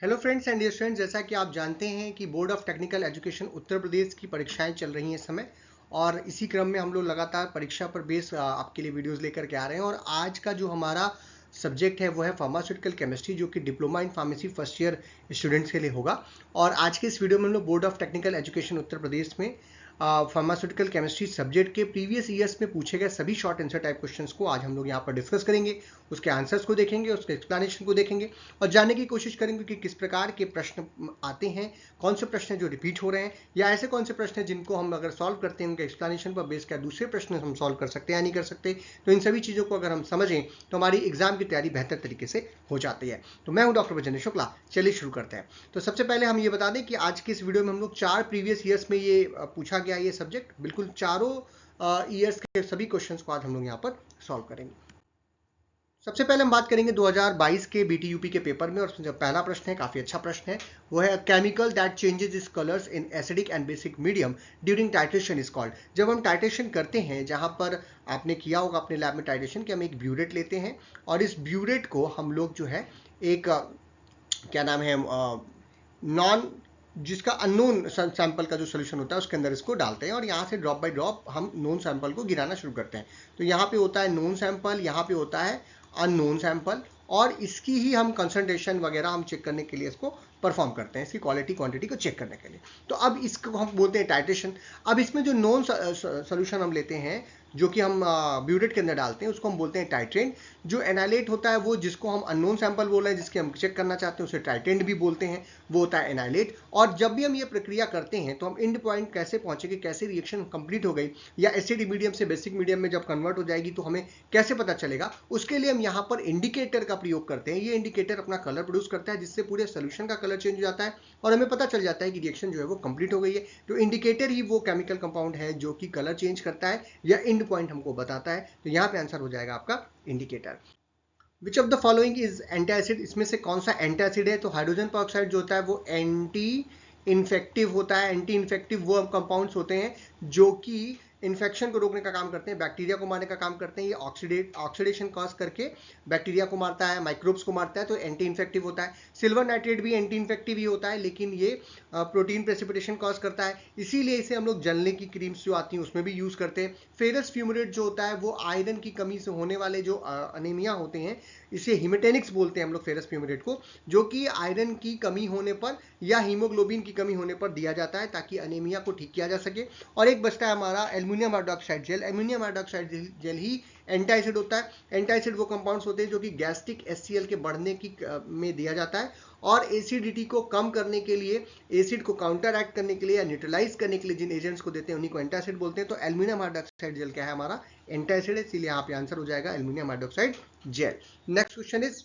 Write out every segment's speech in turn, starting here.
Hello friends and dear students, जैसा कि आप जानते हैं कि board of technical education Uttar Pradesh की परीक्षाएं चल रही हैं इस समय। और इसी क्रम में हम लोग लगातार परीक्षा पर बेस आपके लिए वीडियोस लेकर के आ रहे हैं। और आज का जो हमारा सब्जेक्ट है वो है फार्मास्यूटिकल केमिस्ट्री, जो कि diploma in pharmacy first year students के लिए होगा। और आज के इस वीडियो में हम लोग board of technical education Uttar प्रदेश में फार्मास्यूटिकल केमिस्ट्री सब्जेक्ट के प्रीवियस ईयर्स में पूछे गए सभी शॉर्ट आंसर टाइप क्वेश्चंस को आज हम लोग यहाँ पर डिस्कस करेंगे। उसके आंसर्स को देखेंगे, उसके एक्सप्लेनेशन को देखेंगे और जानने की कोशिश करेंगे कि किस प्रकार के प्रश्न आते हैं, कौन से प्रश्न जो रिपीट हो रहे हैं, या ऐसे कौन से प्रश्न हैं जिनको हम अगर सॉल्व करते हैं उनके एक्सप्लेनेशन पर बेस क्या दूसरे प्रश्न हम सॉल्व कर सकते हैं या नहीं कर सकते। तो इन सभी चीज़ों को अगर हम समझें तो हमारी एग्जाम की तैयारी बेहतर तरीके से हो जाती है। तो मैं हूं डॉक्टर बजेंद्र शुक्ला। चलिए शुरू करते हैं। तो सबसे पहले हम ये बता दें कि आज की इस वीडियो में हम लोग 4 प्रीवियस ईयर्स में ये पूछा गया ये सब्जेक्ट, बिल्कुल चारों ईयर्स के सभी क्वेश्चंस को आज हम लोग यहाँ पर सॉल्व करेंगे। सबसे पहले हम बात करेंगे 2022 के बीटीयूपी के पेपर में, और जो पहला प्रश्न है काफी अच्छा प्रश्न है। वो है chemical that changes it's colours in acidic and basic medium during titration is called. जब हम टाइट्रेशन करते हैं, जहां पर आपने किया होगा अपने लैब में टाइट्रेशन, कि हम एक ब्यूरेट लेते हैं और इस ब्यूरेट को हम लोग जो है एक क्या नाम है नॉन जिसका अननोन सैंपल का जो सोल्यूशन होता है उसके अंदर इसको डालते हैं और यहाँ से ड्रॉप बाय ड्रॉप हम नोन सैंपल को गिराना शुरू करते हैं। तो यहाँ पे होता है नोन सैंपल, यहाँ पे होता है अननोन सैंपल, और इसकी ही हम कंसंट्रेशन वगैरह हम चेक करने के लिए इसको परफॉर्म करते हैं, इसकी क्वालिटी क्वांटिटी को चेक करने के लिए। तो अब इसको हम बोलते हैं टाइट्रेशन। अब इसमें जो नोन सोल्यूशन हम लेते हैं, जो कि हम ब्यूरेट के अंदर डालते हैं, उसको हम बोलते हैं टाइट्रेंट। जो एनाइलेट होता है, वो जिसको हम अननोन सैंपल बोल रहे हैं, जिसके हम चेक करना चाहते हैं, उसे टाइट्रेंट भी बोलते हैं, वो होता है एनाइलेट। और जब भी हम ये प्रक्रिया करते हैं तो हम एंड पॉइंट कैसे पहुंचेंगे, कैसे रिएक्शन कंप्लीट हो गई या एसिड मीडियम से बेसिक मीडियम में जब कन्वर्ट हो जाएगी तो हमें कैसे पता चलेगा, उसके लिए हम यहाँ पर इंडिकेटर का प्रयोग करते हैं। ये इंडिकेटर अपना कलर प्रोड्यूस करता है, जिससे पूरे सोल्यूशन का कलर चेंज हो जाता है और हमें पता चल जाता है कि रिएक्शन जो है वो कंप्लीट हो गई है। तो इंडिकेटर ही वो केमिकल कंपाउंड है जो कि कलर चेंज करता है या एंड पॉइंट हमको बताता है। तो यहाँ पे आंसर हो जाएगा आपका indicator. Which of the following is antacid, इसमें से कौन सा एंटासिड है? तो हाइड्रोजन परऑक्साइड जो होता है वो एंटी इन्फेक्टिव होता है। एंटी इन्फेक्टिव वो कंपाउंड्स होते हैं जो कि इन्फेक्शन को रोकने का काम करते हैं, बैक्टीरिया को मारने का काम करते हैं। ये ऑक्सीडेशन कॉज करके बैक्टीरिया को मारता है, माइक्रोब्स को मारता है, तो एंटी इन्फेक्टिव होता है। सिल्वर नाइट्रेट भी एंटी इन्फेक्टिव ही होता है, लेकिन ये प्रोटीन प्रेसिपिटेशन कॉज करता है, इसीलिए इसे हम लोग जलने की क्रीम्स जो आती हैं उसमें भी यूज करते हैं। फेरस फ्यूमरेट जो होता है वो आयरन की कमी से होने वाले जो अनीमिया होते हैं, इसे हिमेटेनिक्स बोलते हैं हम लोग फेरस फ्यूमरेट को, जो कि आयरन की कमी होने पर या हीमोग्लोबिन की कमी होने पर दिया जाता है ताकि अनीमिया को ठीक किया जा सके। और एक बचता है हमारा aluminium hydroxide gel. Aluminium hydroxide gel ही एंटासिड होता है। एंटासिड वो कंपाउंड्स होते हैं जो कि गैस्ट्रिक एचसीएल के बढ़ने की में दिया जाता है, और एसिडिटी को कम करने के लिए, एसिड को काउंटर एक्ट करने के लिए या न्यूट्रलाइज करने के लिए जिन एजेंट्स को देते हैं उन्हीं को एंटासिड बोलते हैं। तो एल्युमिनियम हाइड्रोक्साइड जेल क्या है? हमारा एंटासिड है, इसलिए यहाँ पे आंसर हो जाएगा aluminium hydroxide jail. Next question is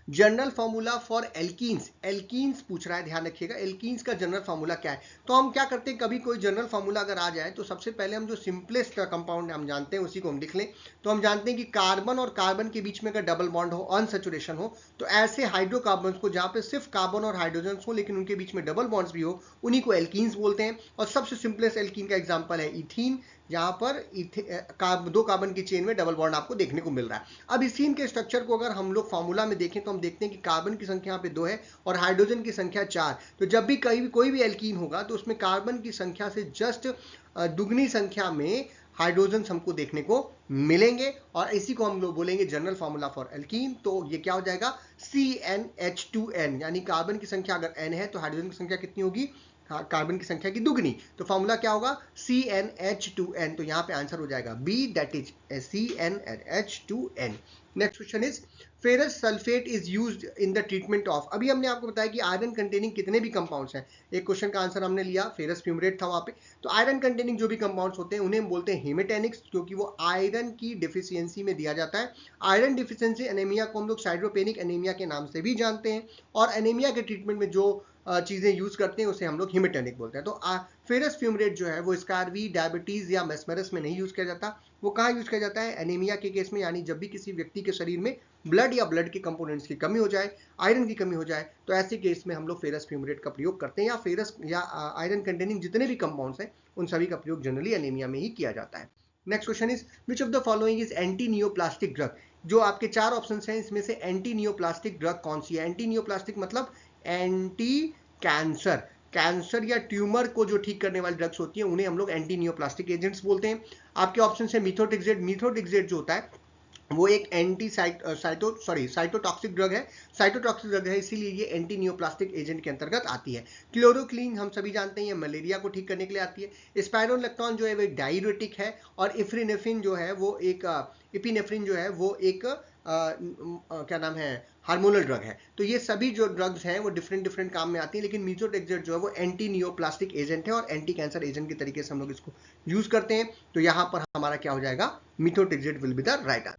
general formula for alkenes. Alkenes पूछ रहा है, ध्यान रखिएगा, एल्कीन्स का जनरल फॉर्मूला क्या है। तो हम क्या करते हैं, कभी कोई जनरल फॉर्मूला अगर आ जाए तो सबसे पहले हम जो सिंपलेस्ट कंपाउंड हम जानते हैं उसी को हम लिख लें। तो हम जानते हैं कि कार्बन और कार्बन के बीच में अगर डबल बॉन्ड हो, अनसैचुरेशन हो, तो ऐसे हाइड्रोकार्बन को जहां पे सिर्फ कार्बन और हाइड्रोजन हो लेकिन उनके बीच में डबल बॉन्ड्स भी हो, उन्हीं को एल्कीन्स बोलते हैं। और सबसे सिंपलेस्ट एल्कीन का एग्जाम्पल है इथीन, जहां पर दो कार्बन की चेन में डबल बॉन्ड आपको देखने को मिल रहा है। अब इथीन के स्ट्रक्चर को अगर हम लोग फॉर्मूला में देखें तो हम देखते हैं कि कार्बन की संख्या यहाँ पे 2 है और हाइड्रोजन की संख्या 4। तो जब भी कोई भी एल्कीन होगा तो उसमें कार्बन की संख्या से जस्ट दुगनी संख्या में हाइड्रोजन हमको देखने को मिलेंगे, और इसी को हम लोग बोलेंगे जनरल फॉर्मूला फॉर एल्कीन। तो ये क्या हो जाएगा? CnH2n, यानी कार्बन की संख्या अगर n है तो हाइड्रोजन की संख्या कितनी होगी? कार्बन की संख्या की दुगनी। तो फॉर्मूला क्या होगा? CnH2n। तो यहाँ पे आंसर हो जाएगा B, that is CnH2n। Next question is ferrous sulphate is used in the treatment of. अभी हमने आपको बताया कि आयरन कंटेनिंग कितने भी कंपाउंड्स हैं। एक क्वेश्चन का आंसर हमने लिया, फेरस फ्यूमरेट था वहां पे। तो आयरन कंटेनिंग जो भी कंपाउंड्स होते हैं उन्हें हम बोलते हैं हेमेटेनिक्स, क्योंकि वो आयरन की डिफिशियंसी में दिया जाता है। आयरन डिफिशियंसी एनीमिया को हम लोग साइटोपेनिक एनीमिया के नाम से भी जानते हैं, और एनीमिया के ट्रीटमेंट में जो चीजें यूज करते हैं उसे हम लोग हिमेटेनिक बोलते हैं। तो फेरस फ्यूमरेट जो है वो स्कारवी, डायबिटीज या मेस्मरस में नहीं यूज किया जाता। वो कहाँ यूज किया जाता है? एनीमिया के केस में, यानी जब भी किसी व्यक्ति के शरीर में ब्लड या ब्लड के कंपोनेंट्स की कमी हो जाए, आयरन की कमी हो जाए, तो ऐसे केस में हम लोग फेरस फ्यूमरेट का प्रयोग करते हैं, या फेरस या आयरन कंटेनिंग जितने भी कंपाउंड्स हैं उन सभी का प्रयोग जनरली एनीमिया में ही किया जाता है। Next question is which of the following is anti neoplastic drug. जो आपके 4 ऑप्शन हैं इसमें से एंटी नियोप्लास्टिक ड्रग कौन सी है? एंटी नियोप्लास्टिक मतलब एंटी कैंसर, कैंसर या ट्यूमर को जो ठीक करने वाली ड्रग्स होती हैं उन्हें हम लोग एंटी नियोप्लास्टिक एजेंट्स बोलते हैं। आपके ऑप्शन है मिथोट्रिक्सेट। मिथोट्रिक्सेट जो होता है वो एक साइटोटॉक्सिक ड्रग है, साइटोटॉक्सिक ड्रग है, इसीलिए ये एंटी नियोप्लास्टिक एजेंट के अंतर्गत आती है। क्लोरोक्लीन हम सभी जानते हैं ये मलेरिया को ठीक करने के लिए आती है। स्पाइरोलेक्टोन जो है वो डाययूरेटिक है, और इफ्रीनेफ्रिन जो है वो एक इपिनेफ्रिन जो है वो एक क्या नाम है, हार्मोनल ड्रग है। तो ये सभी जो ड्रग्स हैं वो डिफरेंट डिफरेंट काम में आती हैं, लेकिन मीथोट्रेक्सेट जो है वो एंटी नियोप्लास्टिक एजेंट है और एंटी कैंसर एजेंट के तरीके से हम लोग इसको यूज करते हैं। तो यहां पर हमारा क्या हो जाएगा, methotrexate will be the right answer.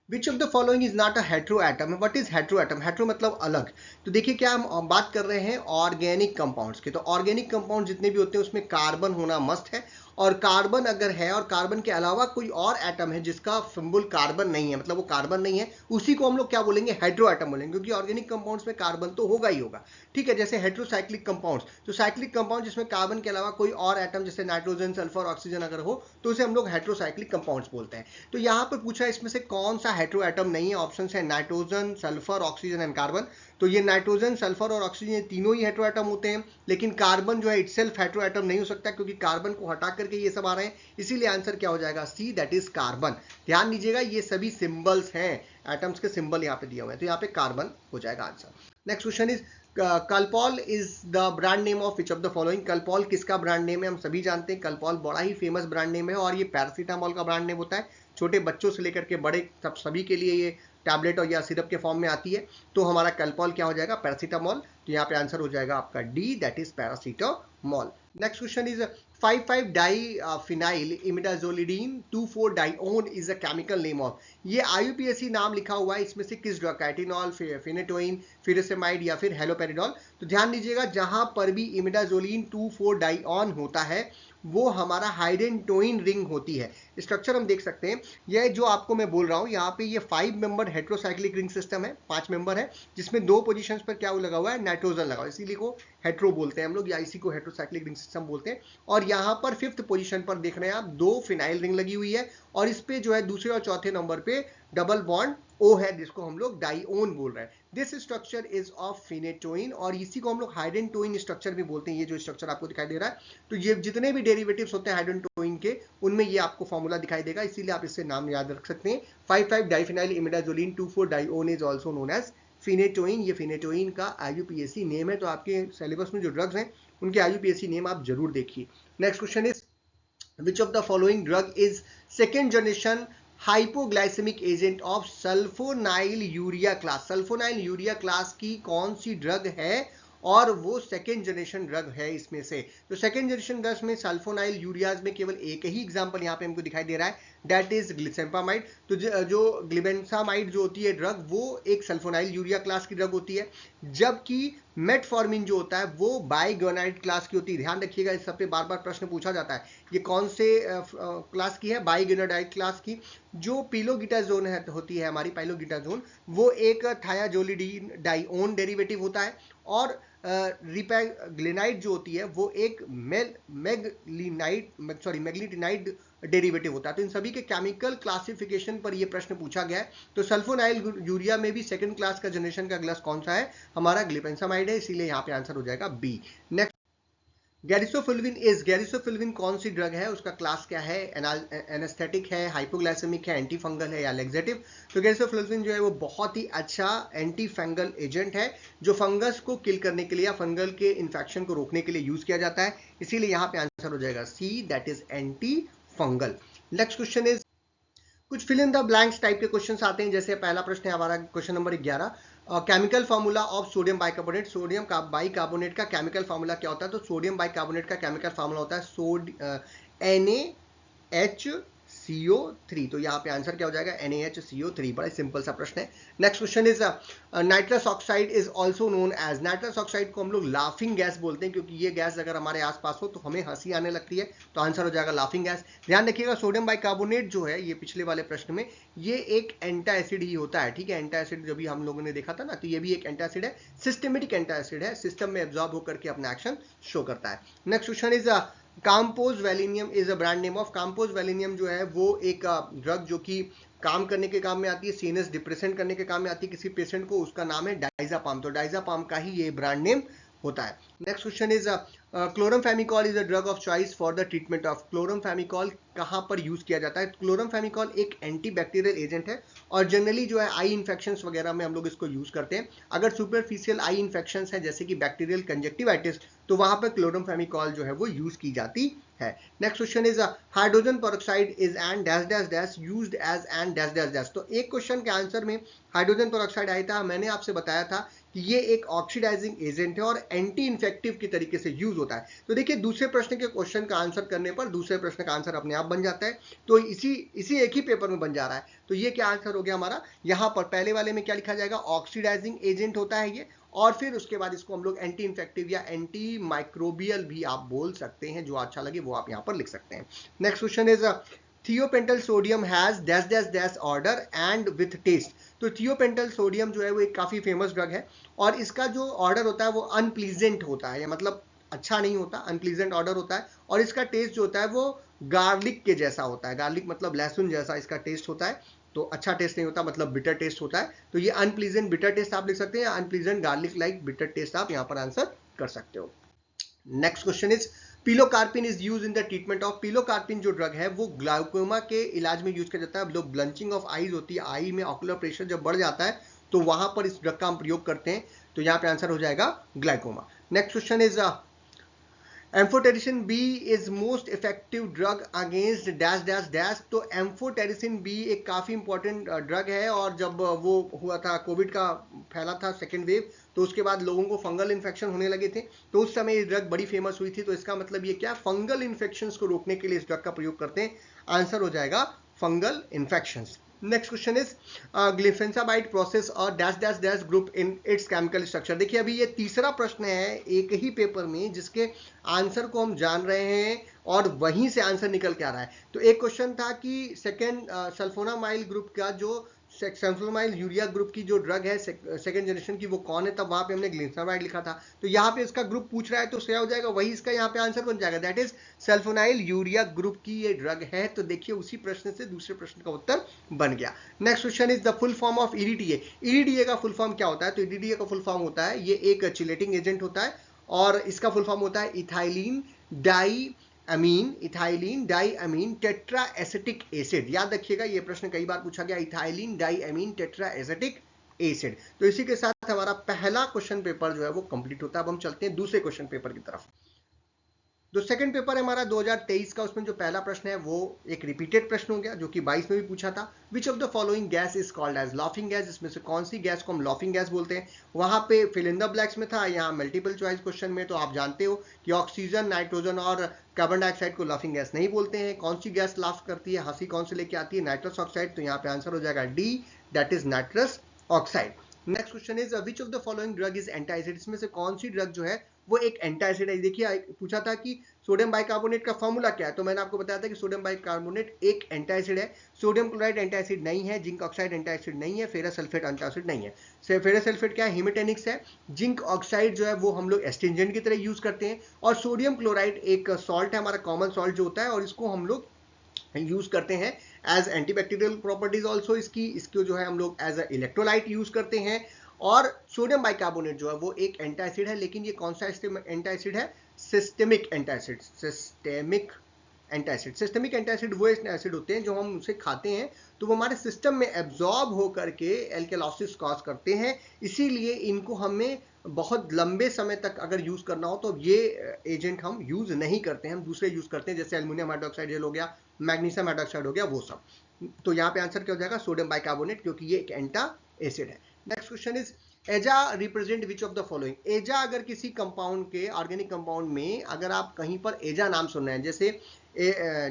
Which of the following is not a hetero atom? What is hetero atom? Hetero मतलब अलग। तो देखिए क्या हम बात कर रहे हैं ऑर्गेनिक कंपाउंड्स की, तो ऑर्गेनिक कंपाउंड जितने भी होते हैं उसमें कार्बन होना मस्ट है, और कार्बन अगर है और कार्बन के अलावा कोई और एटम है जिसका सिंबल कार्बन नहीं है, मतलब वो कार्बन नहीं है, उसी को हम लोग क्या बोलेंगे, हेट्रो एटम बोलेंगे, क्योंकि ऑर्गेनिक कंपाउंड्स में कार्बन तो होगा ही होगा। ठीक है, जैसे हेट्रोसाइक्लिक कंपाउंड्स, तो साइक्लिक कंपाउंड जिसमें कार्बन के अलावा कोई और एटम जैसे नाइट्रोजन, सल्फर, ऑक्सीजन अगर हो तो उसे हम लोग हेट्रोसाइक्लिक कंपाउंड्स बोलते हैं। तो यहाँ पर पूछा इसमें से कौन सा हेट्रो एटम नहीं है? ऑप्शन है nitrogen, sulphur, oxygen and carbon. तो ये नाइट्रोजन, सल्फर और ऑक्सीजन ये तीनों ही हेट्रो एटम होते हैं, लेकिन कार्बन जो है इटसेल्फ हेट्रो एटम नहीं हो सकता, क्योंकि कार्बन को हटा करके ये सब आ रहे हैं, इसीलिए आंसर क्या हो जाएगा, सी, दैट इज कार्बन। ध्यान दीजिएगा ये सभी सिंबल्स हैं, एटम्स के सिंबल यहाँ पे दिए हुए हैं, तो यहाँ पे कार्बन हो जाएगा answer. Next question is Calpol is the brand name of which of the following? Calpol किसका ब्रांड नेम है? हम सभी जानते हैं कल्पॉल बड़ा ही फेमस ब्रांड नेम है, और ये पैरासीटामोल का ब्रांड नेम होता है। छोटे बच्चों से लेकर के बड़े सभी के लिए ये टैबलेट और या सिरप के फॉर्म में आती है। तो हमारा कल्पॉल क्या हो जाएगा, पैरासीटामोल। तो यहाँ पे आंसर हो जाएगा आपका D, that is paracetamol. Next question is five five diphenyl imidazolidine 2,4-डाइओन is a chemical name of? ये IUPAC नाम लिखा हुआ है, इसमें से किस ड्रग का? एटिनॉल, फिनेटोइन, फिरेसेमाइड या फिर हेलोपेरिडोल? तो ध्यान दीजिएगा जहां पर भी इमिडाजोलिन 2,4-डाइओन होता है वो हमारा हाइडेंटोइन रिंग होती है। स्ट्रक्चर हम देख सकते हैं, यह जो आपको मैं बोल रहा हूं यहाँ पे ये 5 मेंबर हेट्रोसाइक्लिक रिंग सिस्टम है, 5 मेंबर है, जिसमें 2 पोजीशंस पर क्या लगा हुआ है, नाइट्रोजन लगा हुआ है, इसीलिए को हेट्रो बोलते हैं हम लोग, या इसी को हेट्रोसाइक्लिक रिंग सिस्टम बोलते हैं। और यहाँ पर 5th पोजीशन पर देख रहे हैं आप 2 फिनाइल रिंग लगी हुई है, और इस पे जो है दूसरे और चौथे नंबर पे डबल बॉन्ड O है, जिसको हम लोग डाइओन बोल रहे हैं। दिस स्ट्रक्चर इज ऑफ फिनेटोइन, और इसी को हम लोग हाइडेंटोइन स्ट्रक्चर भी बोलते हैं। ये जो स्ट्रक्चर आपको दिखाई दे रहा है, तो ये जितने भी डेरिवेटिव्स होते हैं हाइडेंटोइन के, उनमें ये आपको फॉर्मूला दिखाई देगा, इसीलिए आप इससे नाम याद रख सकते हैं। 5,5-डाइफिनाइल इमिडाजोलिन 2,4-डाइओन इज ऑल्सो नोन एज फिनेटोइन। ये फिनेटोइन का IUPAC नेम है, तो आपके सिलेबस में जो ड्रग्स हैं उनके IUPAC नेम आप जरूर देखिए। Next question is which of the following drug is second generation hypoglycaemic agent of sulfonylurea class? Sulfonylurea class की कौन सी ड्रग है, और वो सेकेंड जनरेशन ड्रग है इसमें से? तो सेकेंड जनरेशन ड्रग्स में सल्फोनाइल यूरियाज में केवल एक ही एग्जांपल यहाँ पे हमको दिखाई दे रहा है, दैट इज ग्लिसेम्पामाइड। तो जो ग्लिबेंसामाइड जो होती है ड्रग, वो एक सल्फोनाइल यूरिया क्लास की ड्रग होती है, जबकि मेटफॉर्मिन जो होता है वो बाइगोनाइड क्लास की होती है। ध्यान रखिएगा, इस सब पे बार बार प्रश्न पूछा जाता है, ये कौन से क्लास की है, बाइगोनाइड क्लास की। जो पिलोगिटाजोन होती है हमारी पाइलोगिटाजोन, वो एक थायाजोलिडीन डाइओन डेरिवेटिव होता है, और रिपैग्लिनाइड जो होती है वो एक मैग्लीटिनाइड डेरिवेटिव होता है। तो इन सभी के केमिकल क्लासिफिकेशन पर ये प्रश्न पूछा गया है। तो सल्फोनाइल यूरिया में भी सेकंड क्लास का जनरेशन का ग्लास कौन सा है, हमारा ग्लिपेंसामाइड है, इसीलिए यहाँ पे आंसर हो जाएगा बी। नेक्स्ट, गैरिसोफिल्विन कौन सी ड्रग है, उसका क्लास क्या है? एनेस्थेटिक है, हाइपोग्लाइसेमिक है, एंटी फंगल है या लेक्सेटिव? तो गैरिसोफिल्विन जो है वो बहुत ही अच्छा एंटी फंगल एजेंट है, जो फंगस को किल करने के लिए या फंगल के इन्फेक्शन को रोकने के लिए यूज किया जाता है, इसीलिए यहाँ पे आंसर हो जाएगा C, that is anti fungal. Next question is कुछ fill in the blanks type के क्वेश्चंस आते हैं। जैसे पहला प्रश्न है हमारा question number 11, chemical formula of sodium bicarbonate. Sodium bicarbonate का केमिकल फार्मूला क्या होता है? तो सोडियम बाइकार्बोनेट का केमिकल फार्मूला होता है NaHCO3। तो यहाँ पे आंसर क्या हो जाएगा, NaHCO3। बड़ा सिंपल सा प्रश्न है। Next question is nitrous oxide is also known as? Nitrous oxide को हम लोग लाफिंग गैस बोलते हैं, क्योंकि ये गैस अगर हमारे आसपास हो तो हमें हंसी आने लगती है, तो आंसर हो जाएगा लाफिंग गैस। ध्यान रखिएगा सोडियम बाइकार्बोनेट जो है, ये पिछले वाले प्रश्न में ये एक एंटा एसिड ही होता है। ठीक है, एंटा एसिड जब भी हम लोगों ने देखा था ना, तो ये भी एक एंटा एसिड है, सिस्टेमेटिक एंटा एसिड है, सिस्टम में एब्जॉर्ब होकर के अपना एक्शन शो करता है। Next question is Calmpose valinium is a brand name of? Calmpose valinium जो है वो एक ड्रग जो कि काम करने के काम में आती है, सीएनएस डिप्रेशन करने के काम में आती है किसी पेशेंट को, उसका नाम है डाइजापाम। तो डाइजापाम का ही ये ब्रांड नेम होता है। Next question is chloramphenicol is a drug of choice for the treatment of. Chloramphenicol कहाँ पर यूज किया जाता है? क्लोरमफेमिकॉल एक एंटीबैक्टीरियल एजेंट है और जनरली जो है आई इन्फेक्शंस वगैरह में हम लोग इसको यूज करते हैं। अगर सुपरफिशियल आई इन्फेक्शंस है जैसे कि बैक्टीरियल कंजक्टिवाइटिस, तो वहां पर क्लोरमफेमिकॉल जो है वो यूज की जाती है। Next question is hydrogen peroxide is an dash dash dash used as an dash dash dash. तो एक क्वेश्चन के आंसर में हाइड्रोजन पेरोक्साइड आया था, मैंने आपसे बताया था कि ये एक ऑक्सीडाइजिंग एजेंट है और एंटी इन्फेक्टिव की तरीके से यूज होता है। तो देखिए दूसरे प्रश्न के क्वेश्चन का आंसर करने पर दूसरे प्रश्न का आंसर अपने आप बन जाता है, तो इसी एक ही पेपर में बन जा रहा है। तो ये क्या आंसर हो गया हमारा? यहाँ पर पहले वाले में क्या लिखा जाएगा? ऑक्सीडाइजिंग एजेंट होता है ये, और फिर उसके बाद इसको हम लोग एंटी इन्फेक्टिव या एंटी माइक्रोबियल भी आप बोल सकते हैं, जो अच्छा लगे वो आप यहाँ पर लिख सकते हैं। Next question is thiopental sodium has dash dash dash odour and with taste. तो थियोपेंटल सोडियम जो है वो एक काफी फेमस ड्रग है और इसका जो ऑर्डर होता है वो अनप्लीजेंट होता है, मतलब अच्छा नहीं होता, अनप्लीजेंट ऑर्डर होता है। और इसका टेस्ट जो होता है वो गार्लिक के जैसा होता है, गार्लिक मतलब लहसुन जैसा इसका टेस्ट होता है। तो अच्छा टेस्ट नहीं होता, मतलब बिटर टेस्ट होता है। तो ये अनप्लीजेंट बिटर टेस्ट आप लिख सकते हैं, unpleasant garlic like bitter taste आप यहाँ पर आंसर कर सकते हो। Next question is pilocarpine is use in the treatment of. Pilocarpine जो ड्रग है वो ग्लाइकोमा के इलाज में यूज किया जाता है। लोग ब्लंचिंग ऑफ आईज होती है, आई में ऑकुलर प्रेशर जब बढ़ जाता है तो वहां पर इस ड्रग का हम प्रयोग करते हैं। तो यहाँ पे आंसर हो जाएगा glaucoma. Next question is amphotericin B is most effective drug against dash dash dash. तो एम्फोटेरिसिन बी एक काफी इंपॉर्टेंट ड्रग है और जब वो हुआ था, कोविड का फैला था सेकेंड वेव, तो उसके बाद लोगों को फंगल इन्फेक्शन होने लगे थे, तो उस समय ये ड्रग बड़ी फेमस हुई थी। तो इसका मतलब ये क्या? फंगल इन्फेक्शंस को रोकने के लिए इस ड्रग का प्रयोग करते हैं। आंसर हो जाएगा fungal infections. Next question is glibenclamide process और dash dash dash group in its chemical structure. देखिए अभी ये तीसरा प्रश्न है एक ही पेपर में जिसके आंसर को हम जान रहे हैं और वहीं से आंसर निकल के आ रहा है। तो एक क्वेश्चन था कि सेकेंड सल्फोनामाइल ग्रुप का जो सल्फोनामाइल यूरिया ग्रुप की जो ड्रग है सेकंड जनरेशन की, वो कौन है? तब वहां पे हमने ग्लिफेंसाबाइड लिखा था। तो यहाँ पे इसका ग्रुप पूछ रहा है तो क्या हो जाएगा? वही इसका यहाँ पे आंसर बन जाएगा, that is sulfonyl urea group की ये ड्रग है। तो देखिए उसी प्रश्न से दूसरे प्रश्न का उत्तर बन गया। Next question is the full form of EDDA. EDDA का फुल फॉर्म क्या होता है? तो ईडीडीए का फुल फॉर्म होता है, ये एक चिलेटिंग एजेंट होता है और इसका फुल फॉर्म होता है इथाइलिन डाई अमीन, इथाइलिन डाई अमीन टेट्रा एसिटिक एसिड। याद रखिएगा ये प्रश्न कई बार पूछा गया, इथाइलिन डाई अमीन टेट्रा एसिटिक एसिड। तो इसी के साथ हमारा पहला क्वेश्चन पेपर जो है वो कंप्लीट होता है। अब हम चलते हैं दूसरे क्वेश्चन पेपर की तरफ। जो सेकंड पेपर है हमारा 2023 का, उसमें जो पहला प्रश्न है वो एक रिपीटेड प्रश्न हो गया जो कि 22 में भी पूछा था। Which of the following gas is called as laughing gas. इसमें से कौन सी गैस को हम लाफिंग गैस बोलते हैं? वहां पे फिल इन द ब्लैक्स में था, यहाँ मल्टीपल चॉइस क्वेश्चन में तो आप जानते हो कि ऑक्सीजन, नाइट्रोजन और कार्बन डाइऑक्साइड को लाफिंग गैस नहीं बोलते हैं। कौन सी गैस लाफ करती है, हंसी कौन से लेके आती है? Nitrous oxide. तो यहाँ पे आंसर हो जाएगा D, that is nitrous oxide. Next question is which of the following drug is anti acid. इसमें से कौन सी ड्रग जो है वो एक एंटी एसिड है? देखिए पूछा था कि सोडियम बाइकार्बोनेट का फॉर्मूला क्या है, तो मैंने आपको बताया था कि सोडियम बाइकार्बोनेट एक एंटी एसिड है। सोडियम क्लोराइड एंटी एसिड नहीं है, जिंक ऑक्साइड एंटी एसिड नहीं है, फेरस सल्फेट एंटी एसिड नहीं है। फेरस सल्फेट क्या है? हिमेटेनिक्स है। जिंक ऑक्साइड जो है वो हम लोग एस्टिंजेंट की तरह यूज करते हैं। और सोडियम क्लोराइड एक सॉल्ट है, हमारा कॉमन सॉल्ट जो होता है, और इसको हम लोग यूज करते हैं एज एंटीबैक्टीरियल प्रॉपर्टीज ऑल्सो इसको जो है हम लोग एज इलेक्ट्रोलाइट यूज करते हैं। और सोडियम बाइकार्बोनेट जो है वो एक एंटी एसिड है, लेकिन ये कौन सा एंटी एसिड है? Systemic anti acid. Systemic anti acid, systemic anti acid वो एसिड होते हैं जो हम उसे खाते हैं तो वो हमारे सिस्टम में एब्जॉर्ब होकर के एल्केलॉसिस कॉज करते हैं। इसीलिए इनको हमें बहुत लंबे समय तक अगर यूज करना हो तो ये एजेंट हम यूज नहीं करते हैं, हम दूसरे यूज करते हैं, जैसे एल्युमिनियम हाइड्रोक्साइड जेल हो गया, मैग्नीशियम हाइड्रोक्साइड हो गया, वो सब। तो यहाँ पे आंसर क्या हो जाएगा? सोडियम बाइकार्बोनेट, क्योंकि ये एक एंटी एसिड है। नेक्स्ट क्वेश्चन इज एजा represent which of the following. एजा अगर किसी कंपाउंड के, ऑर्गेनिक कंपाउंड में अगर आप कहीं पर एजा नाम सुन रहे हैं,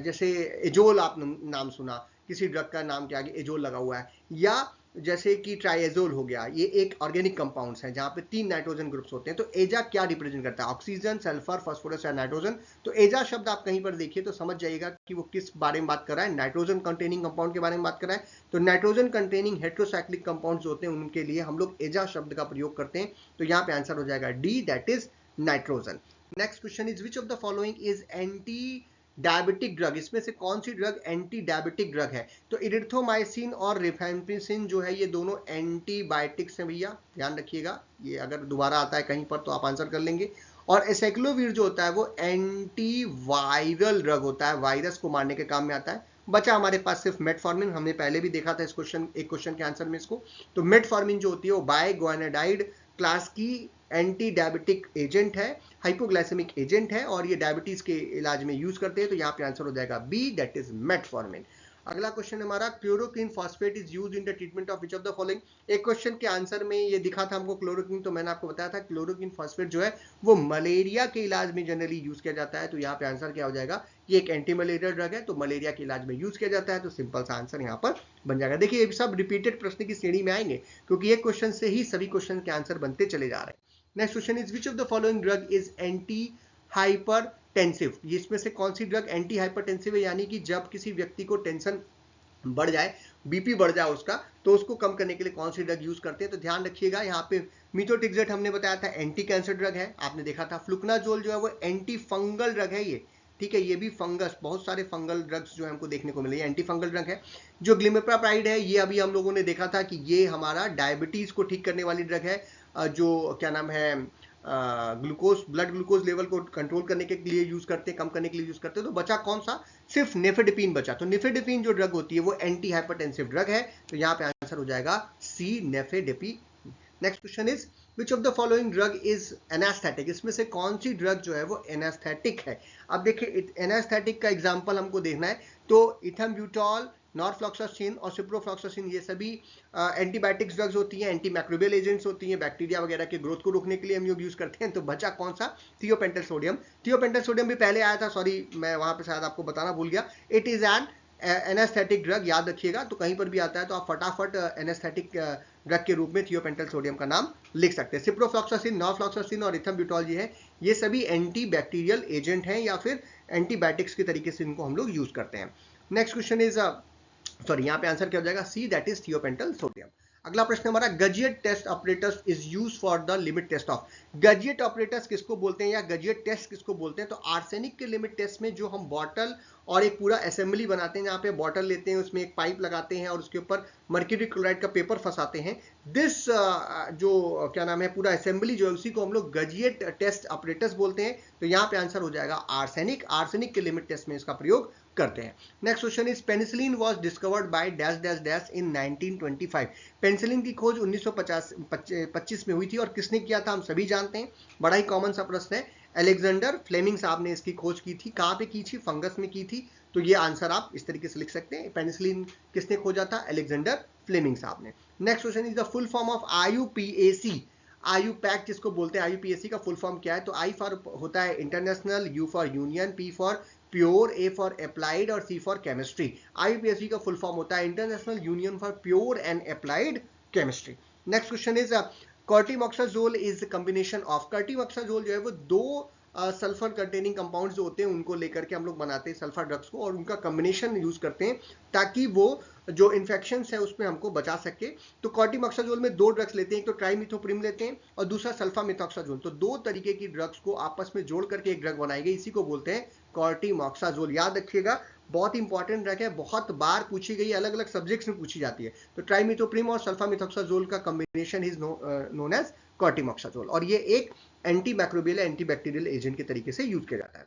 जैसे एजोल आप नाम सुना, किसी ड्रग का नाम के आगे एजोल लगा हुआ है, या जैसे कि ट्राइएजोल हो गया, ये एक ऑर्गेनिक कंपाउंड्स हैं जहां पे 3 नाइट्रोजन ग्रुप्स होते हैं। तो एजा क्या रिप्रेजेंट करता है? ऑक्सीजन, सल्फर, फास्फोरस या नाइट्रोजन। तो एजा शब्द आप कहीं पर देखिए तो समझ जाइएगा कि वो किस बारे में बात कर रहा है, नाइट्रोजन कंटेनिंग कंपाउंड के बारे में बात कर रहा है। तो नाइट्रोजन कंटेनिंग हेट्रोसाइक्लिक कंपाउंड होते हैं उनके लिए हम लोग एजा शब्द का प्रयोग करते हैं। तो यहाँ पे आंसर हो जाएगा D, that is nitrogen. Next question is which of the following is anti diabetic drug, इसमें से कौन सी ड्रग एंटी डायबिटिक ड्रग है? तो इरिथ्रोमाइसिन और रिफेम्पिसिन जो है ये दोनों एंटीबायोटिक्स हैं भैया, ध्यान रखिएगा, ये अगर दोबारा आता है कहीं पर तो आप आंसर कर लेंगे। और एसाइक्लोविर जो होता है वो एंटी वायरल ड्रग होता है, वायरस को मारने के काम में आता है। बचा हमारे पास सिर्फ मेटफॉर्मिन, हमने पहले भी देखा था इस क्वेश्चन, एक क्वेश्चन के आंसर में इसको। तो मेटफॉर्मिन जो होती है वो बायगुआनाडाइड क्लास की एंटी डायबिटिक एजेंट है, हाइपोग्लाइसेमिक एजेंट है, और ये डायबिटीज के इलाज में यूज करते हैं। तो यहाँ पे आंसर हो जाएगा बी, दैट इज मेटफॉर्मिन। अगला क्वेश्चन हमारा, chloroquine phosphate is used in the treatment of which of the following. एक क्वेश्चन के आंसर में ये दिखा था हमको क्लोरोक्विन, तो मैंने आपको बताया था क्लोरोक्विन फॉस्फेट जो है वो मलेरिया के इलाज में जनरली यूज किया जाता है। तो यहाँ पे आंसर क्या हो जाएगा, ये एक एंटी मलेरिया ड्रग है, तो मलेरिया के इलाज में यूज किया जाता है। तो सिंपल सा आंसर यहाँ पर बन जाएगा। देखिए ये सब रिपीटेड प्रश्न की श्रेणी में आएंगे, क्योंकि एक क्वेश्चन से ही सभी क्वेश्चन के आंसर बनते चले जा रहे हैं। Next question is which of the following drug is anti hypertensive. इसमें से कौन सी ड्रग एंटी हाइपरटेंसिव है, यानी कि जब किसी व्यक्ति को टेंशन बढ़ जाए, बीपी बढ़ जाए उसका, तो उसको कम करने के लिए कौन सी ड्रग यूज करते हैं? तो ध्यान रखिएगा, यहाँ पे मीथोट्रिक्सेट हमने बताया था एंटी कैंसर ड्रग है, आपने देखा था। फ्लुकनाजोल जो है वो एंटी फंगल ड्रग है, ये ठीक है, ये भी फंगस, बहुत सारे फंगल ड्रग्स जो है हमको देखने को मिले, एंटी फंगल ड्रग है। जो ग्लिमेप्राप्राइड है, ये अभी हम लोगों ने देखा था कि ये हमारा डायबिटीज को ठीक करने वाली ड्रग है, जो क्या नाम है, ग्लूकोज, ब्लड ग्लूकोज लेवल को कंट्रोल करने के लिए यूज करते हैं, कम करने के लिए यूज करते हैं। तो बचा कौन सा, सिर्फ नेफेडिपिन बचा। तो नेफेडिपिन जो ड्रग होती है वो एंटी हाइपरटेंसिव ड्रग है, तो यहाँ पे आंसर हो जाएगा C, nifedipine. Next question is which of the following drug is anaesthetic. इसमें से कौन सी ड्रग जो है वो एनास्थेटिक है? अब देखिए एनास्थेटिक का एग्जांपल हमको देखना है, तो इथम्ब्यूटॉल, नॉरफ्लॉक्सासिन और सिप्रोफ्लॉक्सासिन ये सभी एंटीबायोटिक्स ड्रग्स होती हैं, एंटी माइक्रोबियल एजेंट्स होती हैं, बैक्टीरिया वगैरह के ग्रोथ को रोकने के लिए हम लोग यूज करते हैं। तो बचा कौन सा, थियोपेंटल सोडियम। थियोपेंटल सोडियम भी पहले आया था, सॉरी मैं वहां पे शायद आपको बताना भूल गया। It is an anaesthetic drug, याद रखिएगा, तो कहीं पर भी आता है तो आप फटाफट एनास्थेटिक ड्रग के रूप में थियोपेंटल सोडियम का नाम लिख सकते हैं। सिप्रोफ्लॉक्सासिन, नॉरफ्लॉक्सासिन और इथम्ब्यूटॉल जी है, ये सभी एंटी बैक्टीरियल एजेंट हैं या फिर एंटीबायोटिक्स के तरीके से इनको हम लोग यूज करते हैं। नेक्स्ट क्वेश्चन इज सॉरी, यहाँ पे आंसर क्या हो जाएगा, C, that is thiopental sodium. अगला प्रश्न हमारा, Gutzeit test operators is use for the limit test of. Gutzeit operators किसको बोलते हैं या गजियट टेस्ट किसको बोलते हैं? तो आर्सेनिक के लिमिट टेस्ट में जो हम बॉटल और एक पूरा असेंबली बनाते हैं, जहाँ पे बॉटल लेते हैं, उसमें एक पाइप लगाते हैं और उसके ऊपर मर्क्यूरी क्लोराइड का पेपर फंसाते हैं, दिस जो क्या नाम है पूरा असेंबली जो है उसी को हम लोग गजियट टेस्ट ऑपरेटर्स बोलते हैं। तो यहाँ पे आंसर हो जाएगा आर्सेनिक, आर्सेनिक के लिमिट टेस्ट में इसका प्रयोग करते हैं। Next question is penicillin was discovered by dash dash dash in 1925। Penicillin की खोज 1925 में हुई थी, और किसने किया था हम सभी जानते हैं, बड़ा ही कॉमन सा प्रश्न है। अलेक्जेंडर फ्लेमिंग साहब ने इसकी खोज की थी। कहाँ पे की थी? फंगस में की थी। तो ये आंसर आप इस तरीके से लिख सकते हैं, पेनिसिलिन किसने खोजा था? अलेक्जेंडर फ्लेमिंग साहब ने। Next question is the full form of IUPAC. IUPAC जिसको बोलते हैं, आईयूपीएसी का फुल फॉर्म क्या है? तो आई फॉर होता है international, U for union, P for pure, A for applied और सी फॉर केमिस्ट्री। आईयूपीएसी का फुल फॉर्म होता है international union for pure and applied chemistry. Next question is cotrimoxazole is combination of. Cotrimoxazole जो है वो दो sulphur containing compounds जो होते हैं उनको लेकर के हम लोग बनाते हैं सल्फर ड्रग्स को, और उनका कॉम्बिनेशन यूज करते हैं ताकि वो जो इन्फेक्शन है उसमें हमको बचा सके। तो कॉर्टिमॉक्साजोल में दो ड्रग्स लेते हैं, एक तो ट्राइमिथोप्रिम लेते हैं और दूसरा सल्फामिथॉक्साजोल। तो दो तरीके की ड्रग्स को आपस में जोड़ करके एक ड्रग बनाई गई, इसी को बोलते हैं कॉर्टिमॉक्साजोल। याद रखिएगा, बहुत इंपॉर्टेंट ड्रग है, बहुत बार पूछी गई, अलग अलग सब्जेक्ट्स में पूछी जाती है। तो ट्राइमिथोप्रिम और सल्फामिथॉक्साजोल का combination is known as cotrimoxazole, और ये एक anti microbial anti bacterial agent के तरीके से यूज किया जाता है।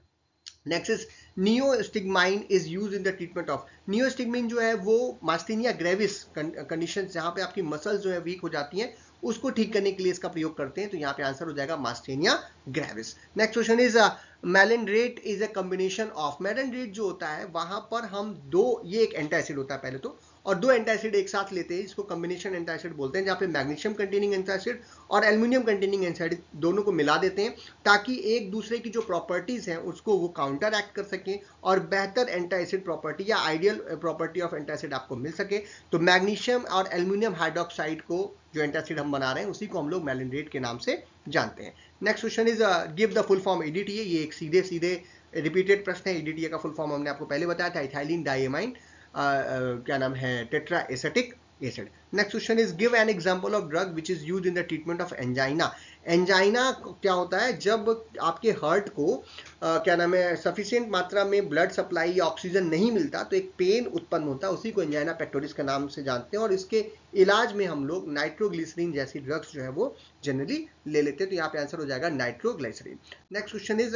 Next is neostigmine is use in the treatment of. Neostigmine जो है वो मास्टीनिया ग्रेविस कंडीशन, जहां पे आपकी मसल्स जो है वीक हो जाती हैं, उसको ठीक करने के लिए इसका प्रयोग करते हैं। तो यहाँ पे आंसर हो जाएगा myasthenia gravis. Next question is melandrate is a combination of. Melandrate जो होता है वहां पर हम दो, ये एक एंटासिड होता है पहले तो, और दो एंटासिड एक साथ लेते हैं, इसको कॉम्बिनेशन एंटासिड बोलते हैं, जहाँ पे मैग्नीशियम कंटेनिंग एंटासिड और एल्यूमिनियम कंटेनिंग एंटासिड दोनों को मिला देते हैं ताकि एक दूसरे की जो प्रॉपर्टीज हैं उसको वो काउंटर एक्ट कर सकें और बेहतर एंटासिड प्रॉपर्टी या आइडियल प्रॉपर्टी ऑफ एंटासिड आपको मिल सके। तो मैग्नीशियम और एल्यूमिनियम हाइड्रोक्साइड को जो एंटासिड हम बना रहे हैं उसी को हम लोग मेलेंड्रेट के नाम से जानते हैं। Next question is give the full form EDTA. ये एक सीधे सीधे रिपीटेड प्रश्न है। ईडीटीए का फुल फॉर्म हमने आपको पहले बताया था, इथाइलिन डाइएमाइन क्या नाम है, tetra acetic acid. Next question is give an example of drug which is used in the treatment of angina. Angina क्या होता है, जब आपके हार्ट को क्या नाम है सफिशिएंट मात्रा में ब्लड सप्लाई या ऑक्सीजन नहीं मिलता तो एक पेन उत्पन्न होता है, उसी को एंजाइना पेक्टोरिस के नाम से जानते हैं। और इसके इलाज में हम लोग नाइट्रोग्लिसरीन जैसी ड्रग्स जो है वो जनरली ले लेते हैं। तो यहाँ पे आंसर हो जाएगा nitroglycerin. Next question is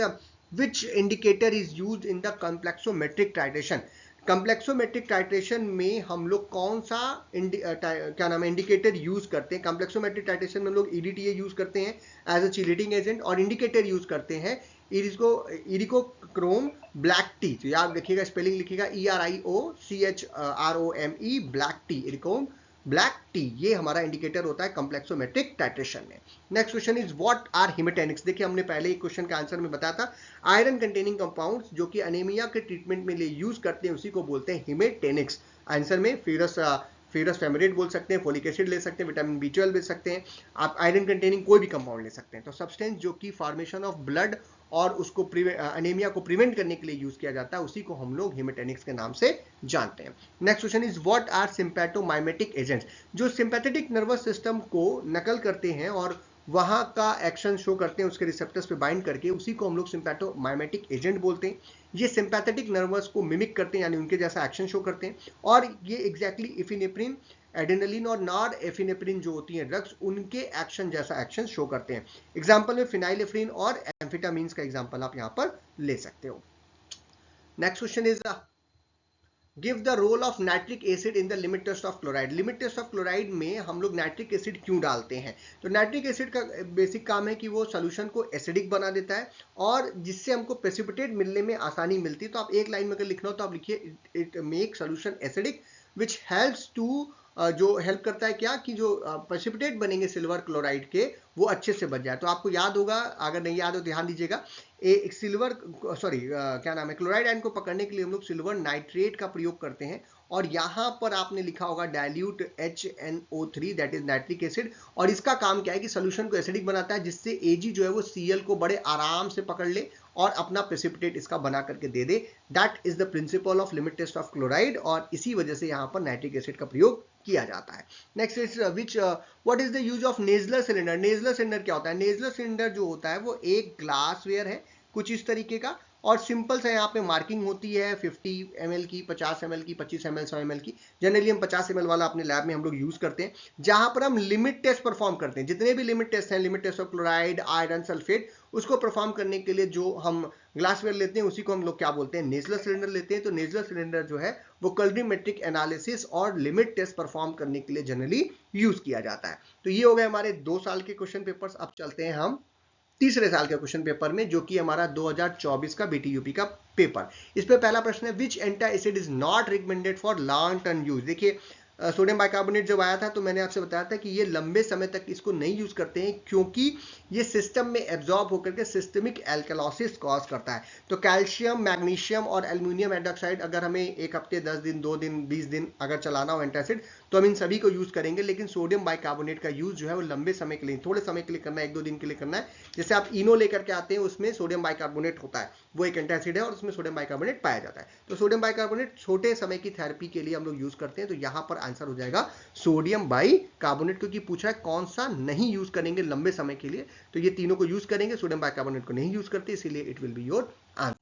which indicator is use in the complexometric titration. Complexometric titration में हम लोग कौन सा क्या नाम है इंडिकेटर यूज करते हैं। कॉम्प्लेक्सोमेट्रिक टाइट्रेशन में हम लोग ईडीटीए यूज करते हैं एज अ चिलेटिंग एजेंट, और इंडिकेटर यूज करते हैं इरिकोक्रोम ब्लैक टी। तो याद रखिएगा, स्पेलिंग लिखिएगा ERIOCHROME black T, eriochrome black T, ये हमारा इंडिकेटर होता है कॉम्प्लेक्सोमेट्रिक टाइट्रेशन में। Next question is what are haematinics. देखिए हमने पहले एक क्वेश्चन का आंसर में बताया था, आयरन कंटेनिंग कंपाउंड्स जो कि एनीमिया के ट्रीटमेंट में लिए यूज करते हैं उसी को बोलते हैं हिमेटेनिक्स। आंसर में फेरस फेमरेट बोल सकते हैं, फोलिक एसिड ले सकते हैं, विटामिन B12 ले सकते हैं, आप आयरन कंटेनिंग कोई भी कंपाउंड ले सकते हैं। तो सब्सटेंस जो कि फॉर्मेशन ऑफ ब्लड और उसको अनेमिया को प्रिवेंट करने के लिए यूज किया जाता है उसी को हम लोग हिमेटेनिक्स के नाम से जानते हैं। Next question is what are sympathomimetic agents. जो सिंपैथेटिक नर्वस सिस्टम को नकल करते हैं और वहां का एक्शन शो करते हैं उसके रिसेप्टर्स पे बाइंड करके, उसी को हम लोग सिंपैथोमाइमेटिक एजेंट बोलते हैं। ये सिंपैथेटिक नर्वस को मिमिक करते हैं यानी उनके जैसा एक्शन शो करते हैं, और ये एग्जैक्टली इफिनेफ्रिन, एडेनलिन और नॉर एफिनेफ्रिन जो होती हैं ड्रग्स, उनके एक्शन जैसा एक्शन शो करते हैं। एग्जाम्पल में फिनाइलेफ्रिन और एम्फेटामीन्स का एग्जाम्पल आप यहाँ पर ले सकते हो। Next question is give the role of nitric acid in the limit test of chloride. Limit test of chloride में हम लोग नाइट्रिक एसिड क्यों डालते हैं। तो नाइट्रिक एसिड का बेसिक काम है कि वो सोल्यूशन को एसिडिक बना देता है और जिससे हमको प्रेसिपिटेट मिलने में आसानी मिलती है। तो आप एक लाइन में अगर लिखना हो तो आप लिखिए it make solution acidic which helps to, जो हेल्प करता है क्या कि जो प्रेसिपिटेट बनेंगे सिल्वर क्लोराइड के वो अच्छे से बच जाए। तो आपको याद होगा, अगर नहीं याद हो ध्यान दीजिएगा, एक सिल्वर क्या नाम है क्लोराइड आयन को पकड़ने के लिए हम लोग सिल्वर नाइट्रेट का प्रयोग करते हैं, और यहाँ पर आपने लिखा होगा dilute HNO3 that is nitric acid, और इसका काम क्या है कि सोल्यूशन को एसिडिक बनाता है जिससे Ag जो है वो Cl को बड़े आराम से पकड़ ले और अपना प्रेसिपिटेट इसका बना करके दे दे। That is the principle of limit test of chloride, और इसी वजह से यहाँ पर नाइट्रिक एसिड का प्रयोग किया जाता है। Next is what is the use of Nessler cylinder. Nessler cylinder क्या होता है। नेजलर सिलेंडर जो होता है वो एक ग्लासवेयर है कुछ इस तरीके का, और सिंपल सा यहाँ पे मार्किंग होती है 50 ml की, 50 ml की, 25 ml, 100 ml की। जनरली हम 50 ml वाला अपने लैब में हम लोग यूज करते हैं, जहां पर हम लिमिट टेस्ट परफॉर्म करते हैं। जितने भी लिमिट टेस्ट हैं, limit test of chloride, iron, sulphate, उसको परफॉर्म करने के लिए जो हम ग्लासवेयर लेते हैं उसी को हम लोग क्या बोलते हैं, नेजलर सिलेंडर लेते हैं। तो नेजलर सिलेंडर जो है वो कलरीमेट्रिक एनालिसिस और लिमिट टेस्ट परफॉर्म करने के लिए जनरली यूज किया जाता है। तो ये हो गए हमारे 2 साल के क्वेश्चन पेपर्स। अब चलते हैं हम तीसरे साल के क्वेश्चन पेपर में, जो कि हमारा 2024 का BTUP का पेपर। इस पे पहला प्रश्न है which anti acid is not recommended for long term use. देखिए सोडियम बाइकार्बोनेट जब आया था तो मैंने आपसे बताया था कि ये लंबे समय तक इसको नहीं यूज करते हैं क्योंकि ये सिस्टम में एब्जॉर्ब होकर के सिस्टमिक एल्कलॉसिस कॉज करता है। तो कैल्शियम, मैग्नीशियम और एल्यूमिनियम हाइड्रोक्साइड अगर हमें एक हफ्ते, 10 दिन, 2 दिन, 20 दिन अगर चलाना हो एंटासिड तो हम इन सभी को यूज करेंगे। लेकिन सोडियम बाइकार्बोनेट का यूज जो है वो लंबे समय के लिए, थोड़े समय के लिए करना है, 1-2 दिन के लिए करना है। जैसे आप इनो लेकर के आते हैं उसमें सोडियम बाइकार्बोनेट होता है, वो एक एंटासिड है और उसमें सोडियम बाइकार्बोनेट पाया जाता है। तो सोडियम बाइकार्बोनेट छोटे समय की थेरेपी के लिए हम लोग यूज करते हैं। तो यहाँ पर आंसर हो जाएगा सोडियम बाइकार्बोनेट, क्योंकि पूछा है कौन सा नहीं यूज करेंगे लंबे समय के लिए, तो ये तीनों को यूज करेंगे, सोडियम बाइकार्बोनेट को नहीं यूज करते, इसीलिए it will be your answer.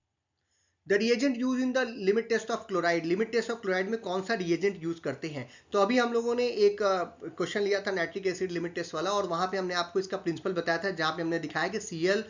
The reagent use in the limit test of chloride. Limit test of chloride में कौन सा रिएजेंट यूज करते हैं। तो अभी हम लोगों ने एक क्वेश्चन लिया था नाइट्रिक एसिड लिमिट टेस्ट वाला, और वहां पे हमने आपको इसका प्रिंसिपल बताया था, जहां पे हमने दिखाया कि Cl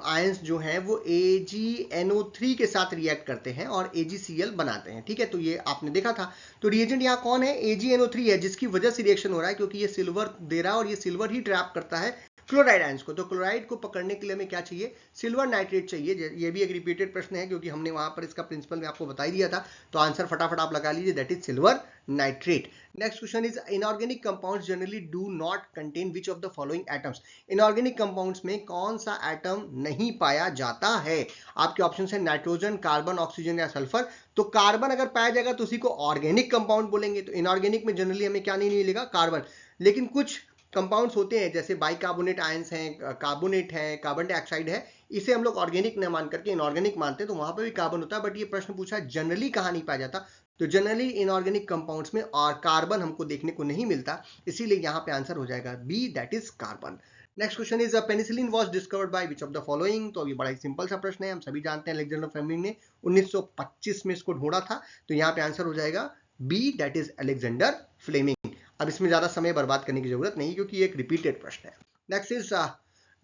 आयंस जो हैं वो AgNO3 के साथ रिएक्ट करते हैं और AgCl बनाते हैं। ठीक है, तो ये आपने देखा था। तो रिएजेंट यहाँ कौन है, AgNO3 है, जिसकी वजह से रिएक्शन हो रहा है क्योंकि ये सिल्वर दे रहा है और ये सिल्वर ही ट्रैप करता है क्लोराइड आयंस को। तो क्लोराइड को पकड़ने के लिए हमें क्या चाहिए, सिल्वर नाइट्रेट चाहिए। ये भी एक रिपीटेड प्रश्न है क्योंकि हमने वहां पर इसका प्रिंसिपल में आपको बता ही दिया था। तो आंसर फटाफट आप लगा लीजिए, that is silver nitrate. Next question is inorganic compounds generally do not contain which of the following atoms. Inorganic compounds में कौन सा एटम नहीं पाया जाता है। आपके ऑप्शन है नाइट्रोजन, कार्बन, ऑक्सीजन या सल्फर। तो कार्बन अगर पाया जाएगा तो उसी को ऑर्गेनिक कंपाउंड बोलेंगे। तो इनऑर्गेनिक में जनरली हमें क्या नहीं मिलेगा, कार्बन। लेकिन कुछ कंपाउंड्स होते हैं जैसे बाइकार्बोनेट आयंस हैं, कार्बोनेट है, कार्बन डाइऑक्साइड है, इसे हम लोग ऑर्गेनिक न मान करके इनऑर्गेनिक मानते हैं, तो वहां पर भी कार्बन होता है। बट ये प्रश्न पूछा जनरली कहाँ नहीं पाया जाता, तो जनरली इनऑर्गेनिक कंपाउंड्स में और कार्बन हमको देखने को नहीं मिलता, इसीलिए यहाँ पे आंसर हो जाएगा B, that is carbon. Next question is penicillin was discovered by which of the following. तो अभी बड़ा ही सिंपल सा प्रश्न है, हम सभी जानते हैं अलेक्जेंडर फ्लेमिंग ने 1925 में इसको ढूंढा था। तो यहाँ पे आंसर हो जाएगा B, that is Alexander Fleming. अब इसमें ज्यादा समय बर्बाद करने की जरूरत नहीं क्योंकि ये एक रिपीटेड प्रश्न है। Next is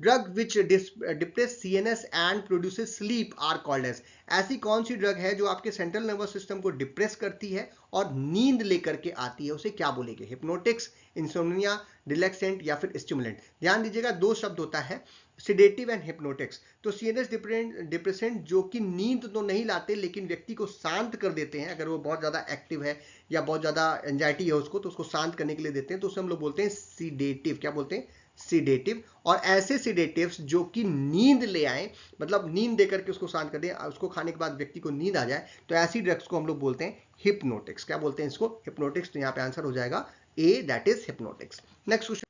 drug which depress CNS and produces sleep are called as. ऐसी कौन सी ड्रग है जो आपके सेंट्रल नर्वस सिस्टम को डिप्रेस करती है और नींद लेकर के आती है, उसे क्या बोलेंगे? हिप्नोटिक्स, इंसोम्निया, रिलैक्सेंट या फिर स्टिमुलेंट। ध्यान दीजिएगा, दो शब्द होता है, सिडेटिव एंड हिप्नोटिक्स। तो सीएनएस डिप्रेसेंट जो कि नींद तो नहीं लाते लेकिन व्यक्ति को शांत कर देते हैं, अगर वो बहुत ज्यादा एक्टिव है या बहुत ज्यादा एंजाइटी है उसको, तो उसको शांत करने के लिए देते हैं, तो उसे हम लोग बोलते हैं सीडेटिव। क्या बोलते हैं? सीडेटिव। और ऐसे सीडेटिव्स जो कि नींद ले आए, मतलब नींद देकर के उसको शांत कर दें, उसको खाने के बाद व्यक्ति को नींद आ जाए, तो ऐसी ड्रग्स को हम लोग बोलते हैं हिप्नोटिक्स। क्या बोलते हैं इसको? हिप्नोटिक्स। तो यहाँ पे आंसर हो जाएगा A, that is hypnotics. Next question,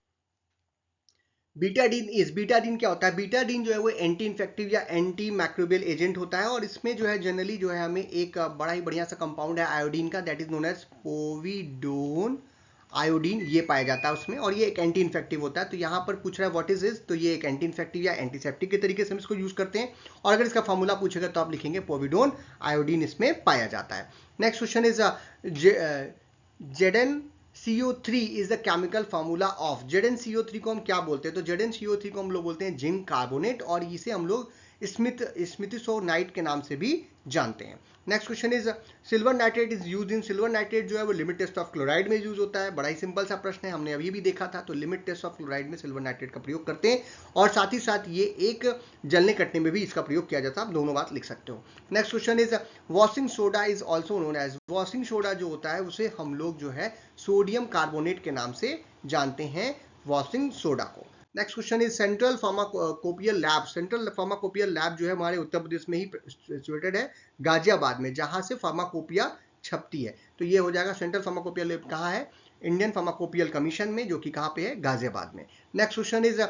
Betadine is, Betadine क्या होता है? बीटाडीन जो है वो एंटी इन्फेक्टिव या एंटी मैक्रोबियल एजेंट होता है और इसमें जो है जनरली जो है हमें एक बड़ा ही बढ़िया सा कंपाउंड है आयोडीन का, that is known as povidone iodine, ये पाया जाता है उसमें, और ये एक एंटी इन्फेक्टिव होता है। तो यहाँ पर पूछ रहा है व्हाट इज इज, तो ये एक एंटी इन्फेक्टिव या एंटीसेप्टिक के तरीके से हम इसको यूज करते हैं, और अगर इसका फॉर्मूला पूछेगा तो आप लिखेंगे पोविडोन आयोडीन इसमें पाया जाता है। Next question is Z N CO3 is the chemical formula of. ZnCO3 को हम क्या बोलते हैं? तो ZnCO3 को हम लोग बोलते हैं जिंक कार्बोनेट, और इसे हम लोग स्मिथिसोनाइट के नाम से भी जानते हैं। Next question is silver nitrate is use in. Silver nitrate जो है वो लिमिट टेस्ट ऑफ क्लोराइड में यूज होता है। बड़ा ही सिंपल सा प्रश्न है, हमने अभी भी देखा था। तो लिमिट टेस्ट ऑफ क्लोराइड में सिल्वर नाइट्रेट का प्रयोग करते हैं, और साथ ही साथ ये एक जलने कटने में भी इसका प्रयोग किया जाता है। आप दोनों बात लिख सकते हो। Next question is washing soda is also known as. Washing soda जो होता है उसे हम लोग जो है सोडियम कार्बोनेट के नाम से जानते हैं, वॉशिंग सोडा को। Next question is central pharmacopoeial lab. Central pharmacopoeial lab जो है हमारे उत्तर प्रदेश में ही सिचुएटेड है, गाजियाबाद में, जहां से फार्माकोपिया छपती है। तो ये हो जाएगा सेंट्रल फार्माकोपियल लैब कहाँ है? इंडियन फार्माकोपियल कमीशन में, जो कि कहाँ पे है? गाजियाबाद में। Next question is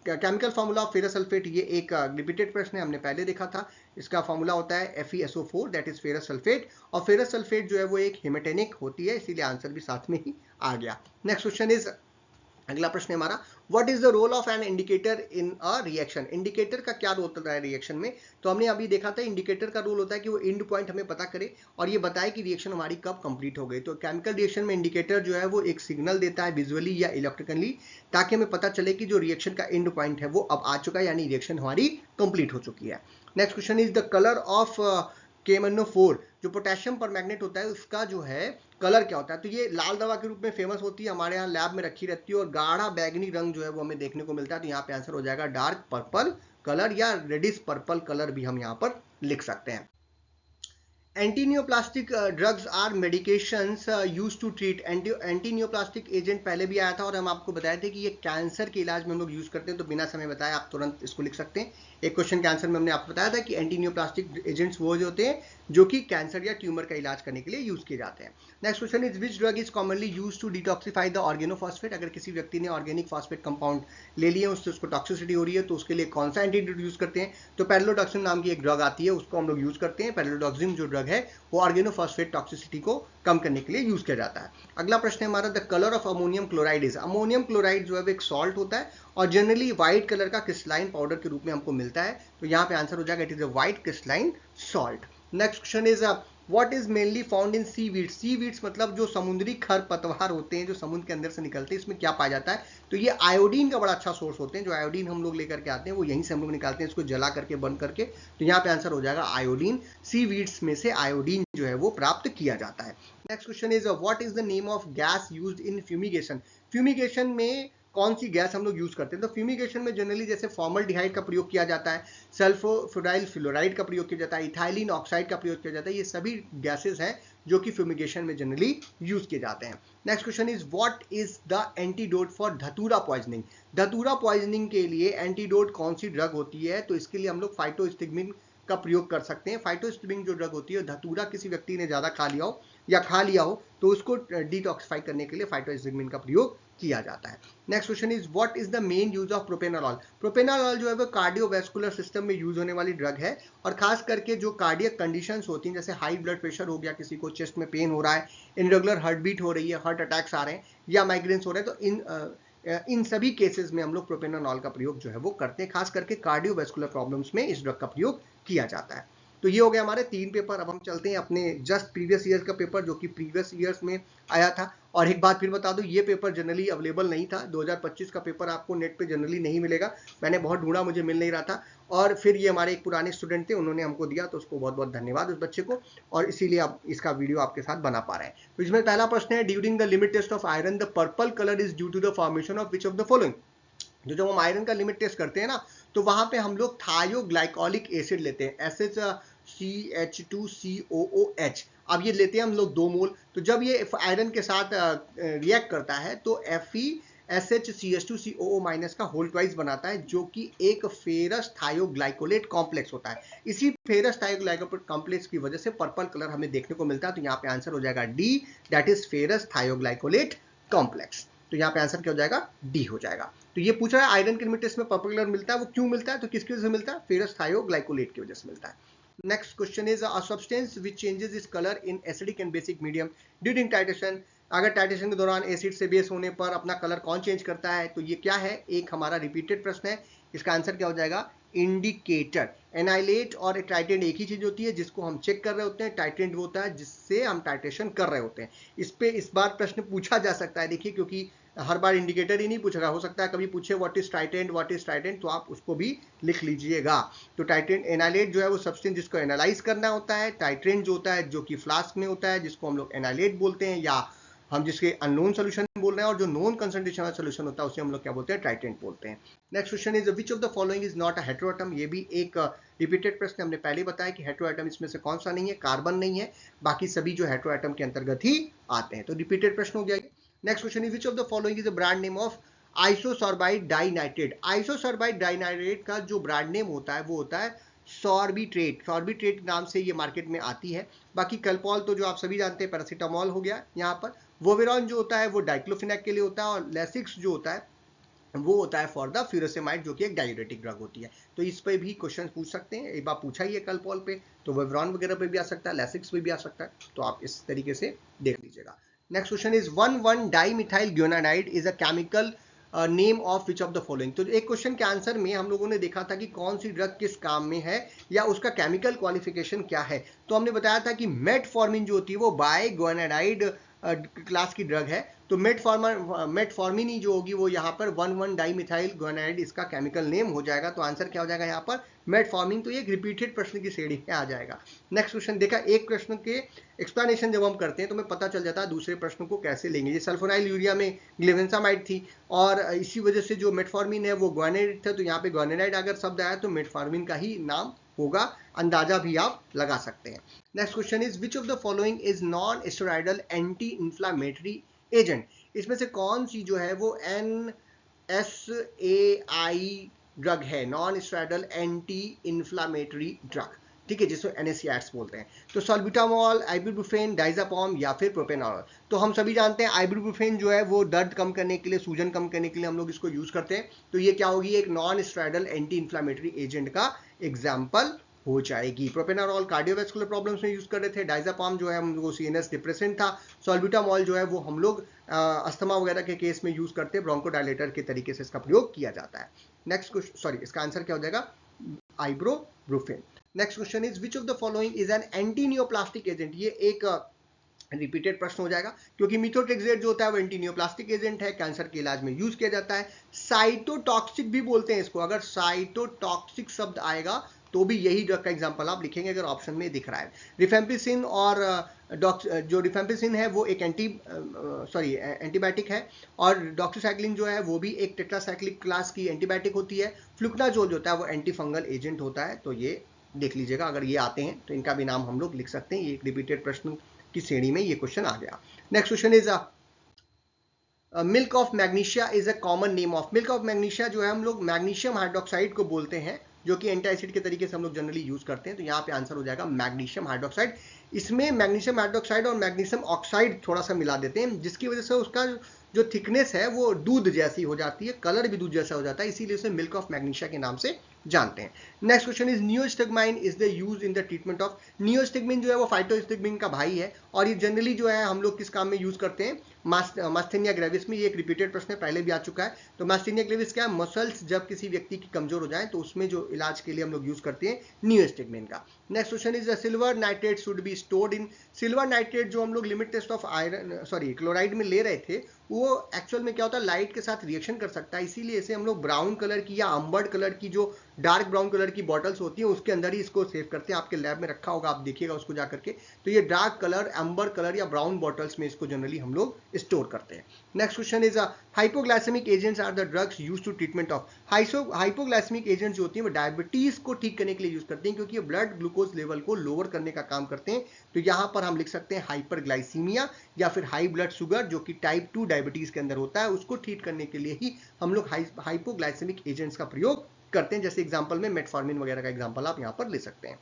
chemical formula of ferrous sulphate. ये एक रिपीटेड प्रश्न है, हमने पहले देखा था। इसका फार्मूला होता है FeSO4, that is ferrous sulphate, और फेरस सल्फेट जो है वो एक हिमेटेनिक होती है, इसीलिए आंसर भी साथ में ही आ गया। नेक्स्ट क्वेश्चन इज, अगला प्रश्न है हमारा, what is the role of an indicator in a reaction. Indicator का क्या रोल होता है रिएक्शन में? तो हमने अभी देखा था इंडिकेटर का रोल होता है कि वो एंड पॉइंट हमें पता करे और ये बताए कि रिएक्शन हमारी कब कंप्लीट हो गई। तो केमिकल रिएक्शन में इंडिकेटर जो है वो एक सिग्नल देता है विजुअली या इलेक्ट्रिकली, ताकि हमें पता चले कि जो रिएक्शन का एंड पॉइंट है वो अब आ चुका है, यानी रिएक्शन हमारी कंप्लीट हो चुकी है। Next question is the colour of KMnO4, जो पोटेशियम पर मैग्नेट होता है उसका जो है कलर क्या होता है? तो ये लाल दवा के रूप में फेमस होती है, हमारे यहाँ लैब में रखी रहती है, और गाढ़ा बैगनी रंग जो है वो हमें देखने को मिलता है। तो यहाँ पे आंसर हो जाएगा डार्क पर्पल कलर, या रेडिश पर्पल कलर भी हम यहाँ पर लिख सकते हैं। Antineoplastic drugs are medications use to treat. Antineoplastic agent पहले भी आया था और हम आपको बताए थे कि ये कैंसर के इलाज में हम लोग यूज करते हैं। तो बिना समय बताए आप तुरंत इसको लिख सकते हैं। एक क्वेश्चन के आंसर में हमने आपको बताया था कि एंटीनियोप्लास्टिक एजेंट्स वो जो होते हैं जो कि कैंसर या ट्यूमर का इलाज करने के लिए यूज किए जाते हैं। Next question is which drug is commonly use to detoxify the organophosphate. अगर किसी व्यक्ति ने ऑर्गेनिक फॉस्फेट कंपाउंड ले लिए, उससे उसको टॉक्सिसिटी हो रही है, तो उसके लिए कौन सा एंटीडोट यूज करते हैं? तो पैरेलोडॉक्सिन नाम की एक ड्रग आती है, उसको हम लोग यूज करते हैं। पैरेलोडॉक्सिन जो ड्रग है वो ऑर्गेनोफॉस्फेट टॉक्सिसिटी को कम करने के लिए यूज किया जाता है। अगला प्रश्न है हमारा, the colour of ammonium chloride is. Ammonium chloride जो है एक सॉल्ट होता है और जनरली व्हाइट कलर का क्रिस्टलाइन पाउडर के रूप में हमको मिलता है। तो यहाँ पे आंसर हो जाएगा it is a white crystalline salt. Next question is what is mainly found in seaweeds. Seaweeds मतलब जो समुद्री खरपतवार होते हैं जो समुद्र के अंदर से निकलते हैं, इसमें क्या पाया जाता है? तो ये आयोडीन का बड़ा अच्छा सोर्स होते हैं। जो आयोडीन हम लोग लेकर के आते हैं वो यहीं से हम लोग निकालते हैं, इसको जला करके बंद करके। तो यहाँ पे आंसर हो जाएगा आयोडीन। सीवीड्स में से आयोडीन जो है वो प्राप्त किया जाता है। Next question is what is the name of gas used in fumigation. Fumigation में कौन सी गैस हम लोग यूज करते हैं? तो फ्यूमिगेशन में जनरली जैसे फॉर्मल्डिहाइड का प्रयोग किया जाता है, सल्फोफिडाइल फ्लोराइड का प्रयोग किया जाता है, इथाइलिन ऑक्साइड का प्रयोग किया जाता है। ये सभी गैसेस हैं जो कि फ्यूमिगेशन में जनरली यूज किए जाते हैं। Next question is what is the antidote for धतूरा पॉइजनिंग। धतूरा पॉइजनिंग के लिए एंटीडोट कौन सी ड्रग होती है? तो इसके लिए हम लोग फाइटोस्टिग्मिन का प्रयोग कर सकते हैं। फाइटोस्टिग्मिन जो ड्रग होती है, धतूरा किसी व्यक्ति ने ज्यादा खा लिया हो या खा लिया हो तो उसको डिटॉक्सिफाई करने के लिए फाइटोस्टिग्मिन का प्रयोग किया जाता है। Next question is what is the main use of propranolol. Propranolol जो है वो कार्डियोवैस्कुलर सिस्टम में यूज होने वाली ड्रग है, और खास करके जो कार्डियक कंडीशंस होती हैं, जैसे हाई ब्लड प्रेशर हो गया, किसी को चेस्ट में पेन हो रहा है, इनरेगुलर हार्ट बीट हो रही है, हार्ट अटैक्स आ रहे हैं, या माइग्रेन्स हो रहे हैं, तो इन सभी केसेस में हम लोग प्रोपेनोनॉल का प्रयोग जो है वो करते हैं, खास करके कार्डियोवैस्कुलर प्रॉब्लम्स में इस ड्रग का प्रयोग किया जाता है। तो ये हो गया हमारे 3 पेपर। अब हम चलते हैं अपने जस्ट प्रीवियस ईयर्स का पेपर, जो कि प्रीवियस ईयर्स में आया था। और एक बात फिर बता दूं, ये पेपर जनरली अवेलेबल नहीं था। 2025 का पेपर आपको नेट पे जनरली नहीं मिलेगा, मैंने बहुत ढूंढा, मुझे मिल नहीं रहा था। और फिर ये हमारे एक पुराने स्टूडेंट थे, उन्होंने हमको दिया, तो उसको बहुत बहुत धन्यवाद उस बच्चे को, और इसीलिए आप इसका वीडियो आपके साथ बना पा रहे हैं। तो इसमें पहला प्रश्न है, during the limit test of iron the purple colour is due to the formation of which of the following. तो जब हम आयरन का लिमिट टेस्ट करते हैं ना, तो वहां पे हम लोग थायोग्लाइकोलिक एसिड लेते हैं, SHCH2COOH। अब ये लेते हैं हम लोग 2 मोल। तो जब ये आयरन के साथ रिएक्ट करता है तो FeSHCH2COO- का होल ट्वाइस बनाता है, जो कि एक फेरस थायोग्लाइकोलेट कॉम्प्लेक्स होता है। इसी फेरस थायोग्लाइकोलेट कॉम्प्लेक्स की वजह से पर्पल कलर हमें देखने को मिलता है। तो यहाँ पे आंसर हो जाएगा D, that is ferrous thioglycolate complex. तो यहाँ पे आंसर क्या हो जाएगा, डी हो जाएगा। तो ये पूछ रहा है आयरन के लिमिट टेस्ट में पर्पल कलर मिलता है, वो क्यों मिलता है, तो किसकी वजह से मिलता है, फेरस थायोग्लाइकोलेट की वजह से मिलता है। Next question is a substance which changes its colour in acidic and basic medium during titration. अगर टाइट्रेशन के दौरान एसिड से बेस होने पर अपना कलर कौन चेंज करता है, तो ये क्या है, एक हमारा रिपीटेड प्रश्न है। इसका आंसर क्या हो जाएगा, इंडिकेटर। एनाइलेट और टाइट्रेंट एक ही चीज होती है, जिसको हम चेक कर रहे होते हैं। टाइट्रेंट वो होता है जिससे हम टाइट्रेशन कर रहे होते हैं। इस बार प्रश्न पूछा जा सकता है, देखिए, क्योंकि हर बार इंडिकेटर ही नहीं पूछ रहा, हो सकता है कभी पूछे what is titrant, what is titrant, तो आप उसको भी लिख लीजिएगा। तो टाइट्रेंट, एनाइलेट जो है वो सब्सटेंस जिसको एनालाइज करना होता है। टाइट्रेंट जो होता है जो कि फ्लास्क में होता है, जिसको हम लोग एनाइलेट बोलते हैं, या हम जिसके अननोन सोल्यूशन बोल रहे हैं, और जो नोन कंसंट्रेशन वाला सोल्यूशन होता है उसे हम लोग क्या बोलते हैं, टाइट्रेंट बोलते हैं। Next question is which of the following is not a heteroatom. ये भी एक रिपीटेड प्रश्न, हमने पहले बताया कि हेटेरोएटम इसमें से कौन सा नहीं है, कार्बन नहीं है, बाकी सभी जो हेटेरोएटम के अंतर्गत ही आते हैं। तो रिपीटेड प्रश्न हो गया। Next question is which of the following is a brand name of isosorbide dinitrate. Isosorbide dinitrate का जो ब्रांड नेम होता है वो होता है सॉर्बिट्रेट। सॉर्बिट्रेट नाम से ये मार्केट में आती है। बाकी कल्पॉल तो जो आप सभी जानते हैं, पैरासीटामोल हो गया यहाँ पर। वोवेरॉन जो होता है वो डाइक्लोफिनेक के लिए होता है, और लेसिक्स जो होता है वो होता है फॉर द फ्यूरोसेमाइड, जो कि एक डायूरेटिक ड्रग होती है। तो इस पे भी क्वेश्चन पूछ सकते हैं, एक बार पूछा ही है कल्पॉल पे, तो वोवेरॉन वगैरह पे भी आ सकता है, लेसिक्स पे भी आ सकता है। तो आप इस तरीके से देख लीजिएगा। Next question is one one dimethyl guanidide is a chemical name of which of the following. तो एक क्वेश्चन के आंसर में हम लोगों ने देखा था कि कौन सी ड्रग किस काम में है, या उसका केमिकल क्वालिफिकेशन क्या है। तो हमने बताया था कि मेटफॉर्मिन जो होती है वो बाइग्वानाडाइड क्लास की ड्रग है। तो मेटफॉर्मिन ही जो होगी वो यहाँ पर 1,1-डाइमिथाइल ग्वानाइड इसका केमिकल नेम हो जाएगा। तो आंसर क्या हो जाएगा यहाँ पर, मेटफॉर्मिन। तो ये एक रिपीटेड प्रश्न की श्रेणी में आ जाएगा। नेक्स्ट क्वेश्चन देखा, एक प्रश्न के एक्सप्लेनेशन जब हम करते हैं तो हमें पता चल जाता है दूसरे प्रश्न को कैसे लेंगे। ये सल्फोनाइल यूरिया में ग्लेवेंसामाइड थी, और इसी वजह से जो मेटफॉर्मिन है वो ग्वानाइड था। तो यहाँ पे ग्वानाइड अगर शब्द आया तो मेटफॉर्मिन का ही नाम होगा, अंदाजा भी आप लगा सकते हैं। Next question is which of the following is non steroidal anti inflammatory agent. इसमें से कौन सी जो है वो NSAI ड्रग है, non steroidal anti inflammatory drug, ठीक है, जिसको NSAIड्स बोलते हैं। तो सॉल्ब्यूटामॉल, आइबुप्रोफेन, डाइजापम या फिर प्रोपेनॉल। तो हम सभी जानते हैं आइबुप्रोफेन जो है वो दर्द कम करने के लिए, सूजन कम करने के लिए हम लोग इसको यूज करते हैं। तो ये क्या होगी, एक non steroidal anti inflammatory agent का एग्जाम्पल हो जाएगी। प्रोपेनॉल कार्डियोवैस्कुलर प्रॉब्लम्स में यूज कर रहे थे। डाइजापम जो है हम लोग CNS डिप्रेसेंट था। सॉल्ब्यूटामॉल जो है वो हम लोग अस्थमा वगैरह के केस में यूज करते हैं, ब्रोंकोडायलेटर के तरीके से इसका प्रयोग किया जाता है। नेक्स्ट क्वेश्चन, सॉरी, इसका आंसर क्या हो जाएगा, ibuprofen. Next question is which of the following is an anti neoplastic agent. ये एक रिपीटेड प्रश्न हो जाएगा, क्योंकि मिथोट्रेक्सेट जो होता है वो एंटी नियोप्लास्टिक एजेंट है, कैंसर के इलाज में यूज किया जाता है। साइटोटॉक्सिक भी बोलते हैं इसको। अगर साइटोटॉक्सिक शब्द आएगा तो भी यही ड्रग का एग्जांपल आप लिखेंगे, अगर ऑप्शन में दिख रहा है। रिफेम्पिसिन और जो रिफेम्पिसिन है वो एक एंटीबायोटिक है, और डॉक्सीसाइक्लिन जो है वो भी एक टेट्रासाइक्लिक क्लास की एंटीबायोटिक होती है। फ्लुकनाजोल जो होता है वो एंटी फंगल एजेंट होता है। तो ये देख लीजिएगा, अगर ये आते हैं तो इनका भी नाम हम लोग लिख सकते हैं। ये एक रिपीटेड प्रश्न की श्रेणी में ये क्वेश्चन आ गया। Next question is milk of magnesia is a common name of. Milk of magnesia जो है हम लोग मैग्नीशियम हाइड्रोक्साइड को बोलते हैं, जो कि एंटासिड के तरीके से हम लोग जनरली यूज करते हैं। तो यहाँ पे आंसर हो जाएगा मैग्नीशियम हाइड्रोक्साइड। इसमें मैग्नीशियम हाइड्रोक्साइड और मैग्नीशियम ऑक्साइड थोड़ा सा मिला देते हैं, जिसकी वजह से उसका जो थिकनेस है वो दूध जैसी हो जाती है, कलर भी दूध जैसा हो जाता है, इसीलिए उसे मिल्क ऑफ मैग्नीशिया के नाम से जानते हैं। Next question is neostigmine is the use in the treatment of. Neostigmine जो है वो फाइटोस्टिग्मिन का भाई है, और ये जनरली जो है हम लोग किस काम में यूज करते हैं, मास्थेनिया ग्रेविस में। ये एक रिपीटेड प्रश्न है, पहले भी आ चुका है। तो मास्थेनिया ग्रेविस क्या है? मसल्स जब किसी व्यक्ति की कमजोर हो जाए तो उसमें जो इलाज के लिए हम लोग यूज करते हैं नियोस्टिगमेंट का। Next question is silver nitrate should be stored in. Silver nitrate जो हम लोग limit test of iron chloride में ले रहे थे, वो एक्चुअल में क्या होता है, लाइट के साथ रिएक्शन कर सकता है, इसीलिए इसे हम लोग ब्राउन कलर की या अंबर्ड कलर की जो डार्क ब्राउन कलर की बॉटल्स होती हैं उसके अंदर ही इसको सेव करते हैं। आपके लैब में रखा होगा, आप देखिएगा उसको जा करके। तो ये डार्क कलर, अंबर कलर या ब्राउन बॉटल्स में इसको जनरली हम लोग स्टोर करते हैं। Next question is hypoglycaemic agents are the drugs used to treatment of. Hypoglycaemic agents जो होती हैं वो डायबिटीज को ठीक करने के लिए यूज करते हैं, क्योंकि ये ब्लड ग्लूकोज लेवल को लोअर करने का काम करते हैं। तो यहां पर हम लिख सकते हैं हाइपरग्लाइसीमिया या फिर हाई ब्लड शुगर, जो कि टाइप 2 डायबिटीज के अंदर होता है, उसको ठीक करने के लिए ही हम लोग हाइपोग्लाइसेमिक एजेंट्स का प्रयोग करते हैं। जैसे एग्जांपल में मेटफॉर्मिन वगैरह का एग्जांपल आप यहां पर ले सकते हैं।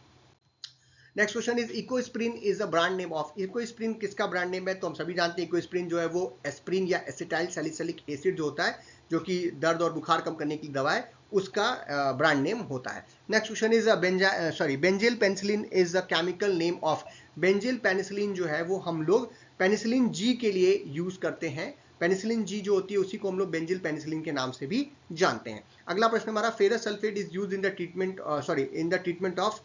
Next question is Ecosprin is a brand name of. Ecosprin किसका ब्रांड नेम है? तो हम सभी जानते हैं इकोस्प्रिन जो है वो एस्प्रिन या एसिटाइल सैलिसिलिक एसिड जो होता है, जो कि दर्द और बुखार कम करने की दवा है, उसका ब्रांड नेम होता है। Next question is benzyl penicillin is the chemical name of. Benzyl penicillin जो है वो हम लोग पेनिसिलिन जी के लिए यूज करते हैं। पेनिसिलिन जी जो होती है उसी को हम लोग बेंजिल पेनिसिलिन के नाम से भी जानते हैं। अगला प्रश्न हमारा, ferrous sulphate is used in the treatment of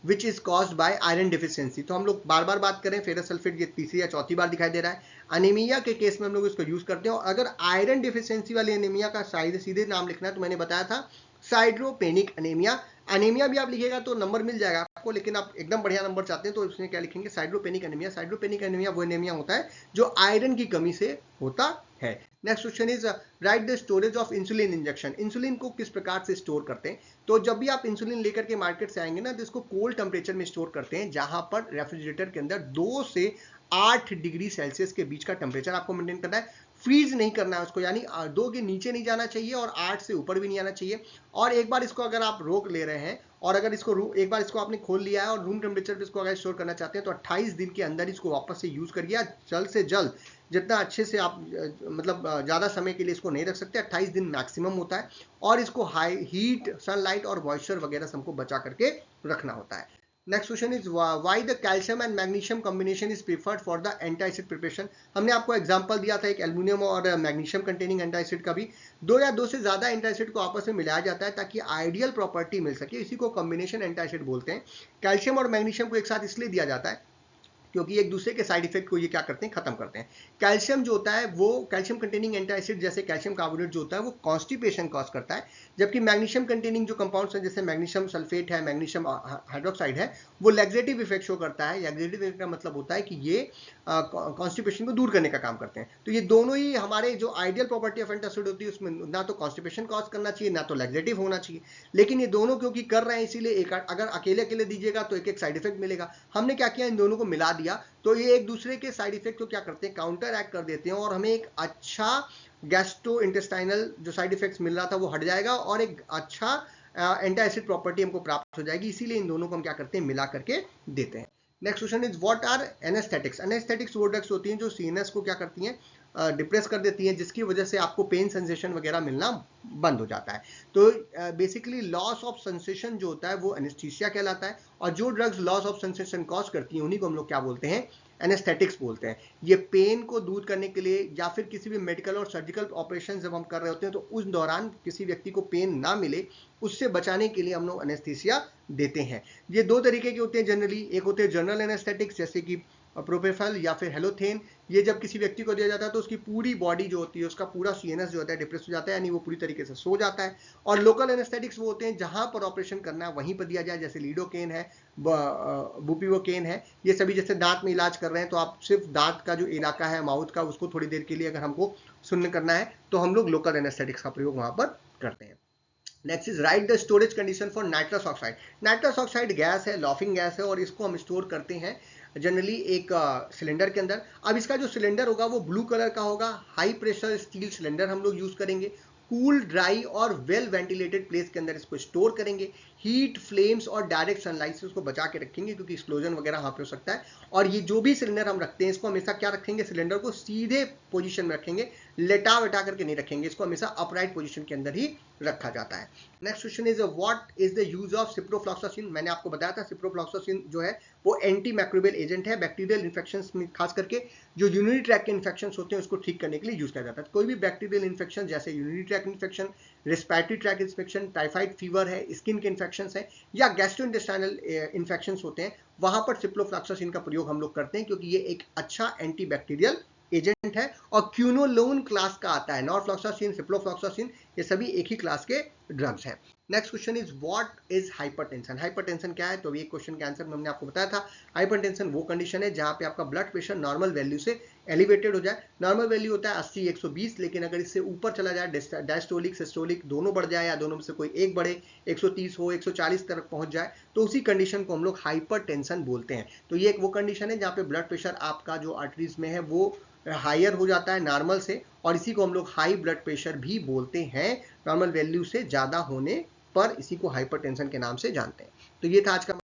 which is caused by iron deficiency. तो हम लोग बार बार बात करें, फेरस सल्फेट ये तीसरी या चौथी बार दिखाई दे रहा है। अनीमिया के केस में हम लोग इसको यूज करते हैं। और अगर आयरन डिफिशियंसी वाली अनीमिया का सीधे नाम लिखना है तो मैंने बताया था साइड्रोपेनिक अनीमिया। अनीमिया भी आप लिखिएगा तो नंबर मिल जाएगा आपको, लेकिन आप एकदम बढ़िया नंबर चाहते हैं तो उसमें क्या लिखेंगे, साइड्रोपेनिक अनीमिया। साइड्रोपेनिक अनीमिया वो अनीमिया होता है जो आयरन की कमी से होता है। Next question is right the storage of insulin injection. Insulin को किस प्रकार से स्टोर करते हैं? तो जब भी आप इंसुलिन लेकर के मार्केट से आएंगे ना, तो इसको कोल्ड टेम्परेचर में स्टोर करते हैं, जहां पर रेफ्रिजरेटर के अंदर 2 से 8 डिग्री सेल्सियस के बीच का टेम्परेचर आपको मेंटेन करना है। फ्रीज नहीं करना है उसको, यानी 2 के नीचे नहीं जाना चाहिए और 8 से ऊपर भी नहीं आना चाहिए। और एक बार इसको अगर आप रोक ले रहे हैं और अगर इसको एक बार इसको आपने खोल लिया है और रूम टेम्परेचर पे इसको अगर स्टोर करना चाहते हैं तो 28 दिन के अंदर इसको वापस से यूज करिए। जल्द से जल्द, जितना अच्छे से आप ज़्यादा समय के लिए इसको नहीं रख सकते, 28 दिन मैक्सिमम होता है। और इसको हाई हीट, सनलाइट और मॉइस्चर वगैरह से हमको बचा करके रखना होता है। Next question is why the calcium and magnesium combination is preferred for the anti acid preparation. हमने आपको एग्जांपल दिया था एक एल्युमिनियम और मैग्नीशियम कंटेनिंग एंटी एसिड का भी। 2 या 2 से ज्यादा एंटी एसिड को आपस में मिलाया जाता है ताकि आइडियल प्रॉपर्टी मिल सके, इसी को कॉम्बिनेशन एंटी एसिड बोलते हैं। कैल्शियम और मैग्नीशियम को एक साथ इसलिए दिया जाता है क्योंकि एक दूसरे के साइड इफेक्ट को ये क्या करते हैं, खत्म करते हैं। कैल्शियम जो होता है वो कैल्शियम कंटेनिंग एंटी एसिड जैसे कैल्शियम कार्बोनेट जो होता है वो कॉन्स्टिपेशन कॉज करता है, जबकि मैग्नीशियम कंटेनिंग जो कंपाउंड्स हैं जैसे मैग्नीशियम सल्फेट है, मैग्नीशियम हाइड्रोक्साइड है, वो लैक्सेटिव इफेक्ट शो करता है। लैक्सेटिव इफेक्ट का मतलब होता है कि ये कॉन्स्टिपेशन को दूर करने का काम करते हैं। तो ये दोनों ही हमारे जो आइडियल प्रॉपर्टी ऑफ एंटासिड होती है उसमें ना तो कॉन्स्टिपेशन कॉज करना चाहिए ना तो लैक्सेटिव होना चाहिए, लेकिन ये दोनों क्योंकि कर रहे हैं इसीलिए एक अगर अकेले अकेले दीजिएगा तो एक एक साइड इफेक्ट मिलेगा। हमने क्या किया, इन दोनों को मिला दिया तो ये एक दूसरे के साइड इफेक्ट को क्या करते हैं, काउंटर एक्ट कर देते हैं और हमें एक अच्छा गैस्ट्रो इंटेस्टाइनल जो साइड इफेक्ट्स मिल रहा था वो हट जाएगा और एक अच्छा एंटी एसिड प्रॉपर्टी हमको प्राप्त हो जाएगी। इसीलिए इन दोनों को हम क्या करते हैं, मिला करके देते हैं। Next question is what are anaesthetics. Anaesthetics वो ड्रग्स होती हैं जो सीएनएस को क्या करती हैं, डिप्रेस कर देती हैं, जिसकी वजह से आपको पेन सेंसेशन वगैरह मिलना बंद हो जाता है। तो बेसिकली लॉस ऑफ सेंसेशन जो होता है वो एनेस्थीसिया कहलाता है, और जो drugs loss of sensation cause करती हैं उन्हीं को हम लोग क्या बोलते हैं, एनेस्थेटिक्स बोलते हैं। ये पेन को दूर करने के लिए या फिर किसी भी मेडिकल और सर्जिकल ऑपरेशन जब हम कर रहे होते हैं तो उस दौरान किसी व्यक्ति को पेन ना मिले उससे बचाने के लिए हम लोग एनेस्थीसिया देते हैं। ये 2 तरीके के होते हैं जनरली, एक होते हैं जनरल एनेस्थेटिक्स जैसे कि प्रोपेफल या फिर हेलोथेन। ये जब किसी व्यक्ति को दिया जाता है तो उसकी पूरी बॉडी जो होती है, उसका पूरा सीएनएस जो होता है डिप्रेस हो जाता है, यानी वो पूरी तरीके से सो जाता है। और लोकल एनेस्थेटिक्स वो होते हैं जहां पर ऑपरेशन करना है वहीं पर दिया जाए, जैसे लीडोकेन है, बुपिवोकेन है। ये सभी जैसे दांत में इलाज कर रहे हैं तो आप सिर्फ दांत का जो इलाका है माउथ का उसको थोड़ी देर के लिए अगर हमको सुन्न करना है तो हम लोग लोकल एनेस्थेटिक्स का प्रयोग वहां पर करते हैं। Next is right the storage condition for nitrous oxide. Nitrous oxide gas है, लॉफिंग गैस है, और इसको हम स्टोर करते हैं जनरली एक सिलेंडर के अंदर। अब इसका जो सिलेंडर होगा वो ब्लू कलर का होगा। हाई प्रेशर स्टील सिलेंडर हम लोग यूज करेंगे। कूल, ड्राई और वेल वेंटिलेटेड प्लेस के अंदर इसको स्टोर करेंगे। हीट, फ्लेम्स और डायरेक्ट सनलाइट से उसको बचा के रखेंगे क्योंकि एक्सप्लोजन वगैरह वहाँ पे हो सकता है। और ये जो भी सिलेंडर हम रखते हैं इसको हमेशा क्या रखेंगे, सिलेंडर को सीधे पोजीशन में रखेंगे, लेटा वेटा करके नहीं रखेंगे, इसको हमेशा अपराइट पोजीशन के अंदर ही रखा जाता है। Next question is what is the use of ciprofloxacin. मैंने आपको बताया था सिप्रोफ्लॉक्सासिन जो है वो एंटी माइक्रोबियल एजेंट है, बैक्टीरियल इन्फेक्शंस में खास करके जो यूरिनरी ट्रैक के इन्फेक्शंस होते हैं उसको ठीक करने के लिए यूज किया जाता है। कोई भी बैक्टीरियल इन्फेक्शन जैसे urinary track infection, respiratory tract infection, typhoid fever है, स्किन के इन्फेक्शंस है या गैस्ट्रोइंटेस्टाइनल इन्फेक्शंस होते हैं, वहां पर सिप्रोफ्लॉक्सासिन का प्रयोग हम लोग करते हैं क्योंकि ये एक अच्छा एंटीबैक्टीरियल एजेंट है और क्यूनोलोन क्लास का आता है। नॉरफ्लॉक्सासिन, सिप्रोफ्लॉक्सासिन ये सभी एक ही क्लास के ड्रग्स हैं। Next question is what is hypertension. Hypertension क्या है, तो ये क्वेश्चन के आंसर में हमने आपको बताया था। हाइपरटेंशन वो कंडीशन है जहां पे आपका ब्लड प्रेशर नॉर्मल वैल्यू से एलिवेटेड हो जाए। नॉर्मल वैल्यू होता है 80 120, लेकिन अगर इससे ऊपर चला जाए, डायस्टोलिक सिस्टोलिक दोनों बढ़ जाए या दोनों में से कोई एक बढ़े, 130 हो 140 तक पहुंच जाए, तो उसी कंडीशन को हम लोग हाइपरटेंशन बोलते हैं। तो ये एक वो कंडीशन है जहां पे ब्लड प्रेशर आपका जो आर्टरीज में है वो हायर हो जाता है नॉर्मल से, और इसी को हम लोग हाई ब्लड प्रेशर भी बोलते हैं। नॉर्मल वैल्यू से ज्यादा होने पर इसी को हाइपरटेंशन के नाम से जानते हैं। तो ये था आज का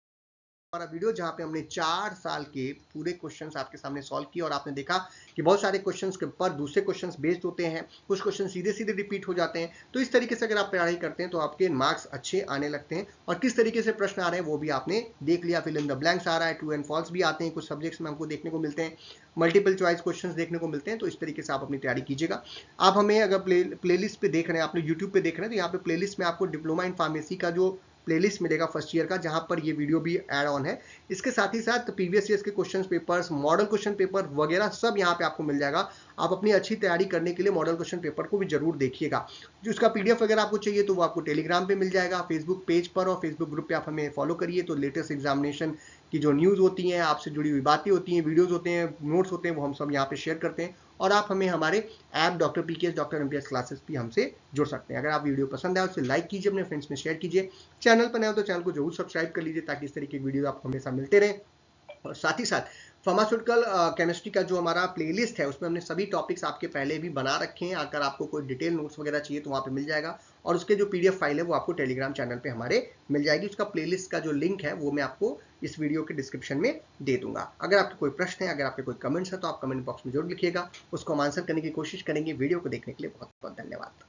हमारा वीडियो जहां पे हमने 4 साल के पूरे क्वेश्चंस आपके सामने सॉल्व किए और आपने देखा कि बहुत सारे क्वेश्चंस के ऊपर दूसरे क्वेश्चंस बेस्ड होते हैं, कुछ क्वेश्चन सीधे सीधे रिपीट हो जाते हैं। तो इस तरीके से अगर आप तैयारी करते हैं तो आपके मार्क्स अच्छे आने लगते हैं। और किस तरीके से प्रश्न आ रहे हैं वो भी आपने देख लिया। फिल इन द ब्लैंक्स आ रहा है, ट्रू एंड फॉल्स भी आते हैं, कुछ सब्जेक्ट्स में हमको देखने को मिलते हैं, मल्टीपल चॉइस क्वेश्चंस देखने को मिलते हैं। तो इस तरीके से आप अपनी तैयारी कीजिएगा। आप हमें अगर प्लेलिस्ट पे देख रहे हैं, आपने यूट्यूब पे देख रहे हैं, तो यहाँ पे प्लेलिस्ट में आपको डिप्लोमा इन फार्मेसी का जो प्लेलिस्ट मिलेगा फर्स्ट ईयर का, जहां पर ये वीडियो भी ऐड ऑन है। इसके साथ ही साथ प्रीवियस ईयर्स के question papers, model question paper वगैरह सब यहाँ पे आपको मिल जाएगा। आप अपनी अच्छी तैयारी करने के लिए मॉडल क्वेश्चन पेपर को भी जरूर देखिएगा। जो उसका पीडीएफ वगैरह आपको चाहिए तो वो आपको टेलीग्राम पे मिल जाएगा, फेसबुक पेज पर और फेसबुक ग्रुप पे आप हमें फॉलो करिए। तो लेटेस्ट एग्जामिनेशन की जो न्यूज़ होती हैं, आपसे जुड़ी हुई बातें होती हैं, वीडियोज़ होते हैं, नोट्स होते हैं, वो हम सब यहाँ पे शेयर करते हैं। और आप हमें हमारे app doctor PKS, doctor MPS classes भी हमसे जुड़ सकते हैं। अगर आप वीडियो पसंद आए उसे लाइक कीजिए, अपने फ्रेंड्स में शेयर कीजिए। चैनल पर नए हो तो चैनल को जरूर सब्सक्राइब कर लीजिए ताकि इस तरीके की वीडियो आपको हमेशा मिलते रहें। और साथ ही साथ फार्मास्यूटिकल केमिस्ट्री का जो हमारा प्लेलिस्ट है उसमें हमने सभी टॉपिक्स आपके पहले भी बना रखे हैं। अगर आपको कोई डिटेल नोट्स वगैरह चाहिए तो वहाँ पे मिल जाएगा, और उसके जो पीडीएफ फाइल है वो आपको टेलीग्राम चैनल पे हमारे मिल जाएगी। उसका प्लेलिस्ट का जो लिंक है वो मैं आपको इस वीडियो के डिस्क्रिप्शन में दे दूंगा। अगर आपके कोई प्रश्न है, अगर आपके कोई कमेंट्स है तो आप कमेंट बॉक्स में जरूर लिखिएगा, उसको हम आंसर करने की कोशिश करेंगे। वीडियो को देखने के लिए बहुत बहुत धन्यवाद।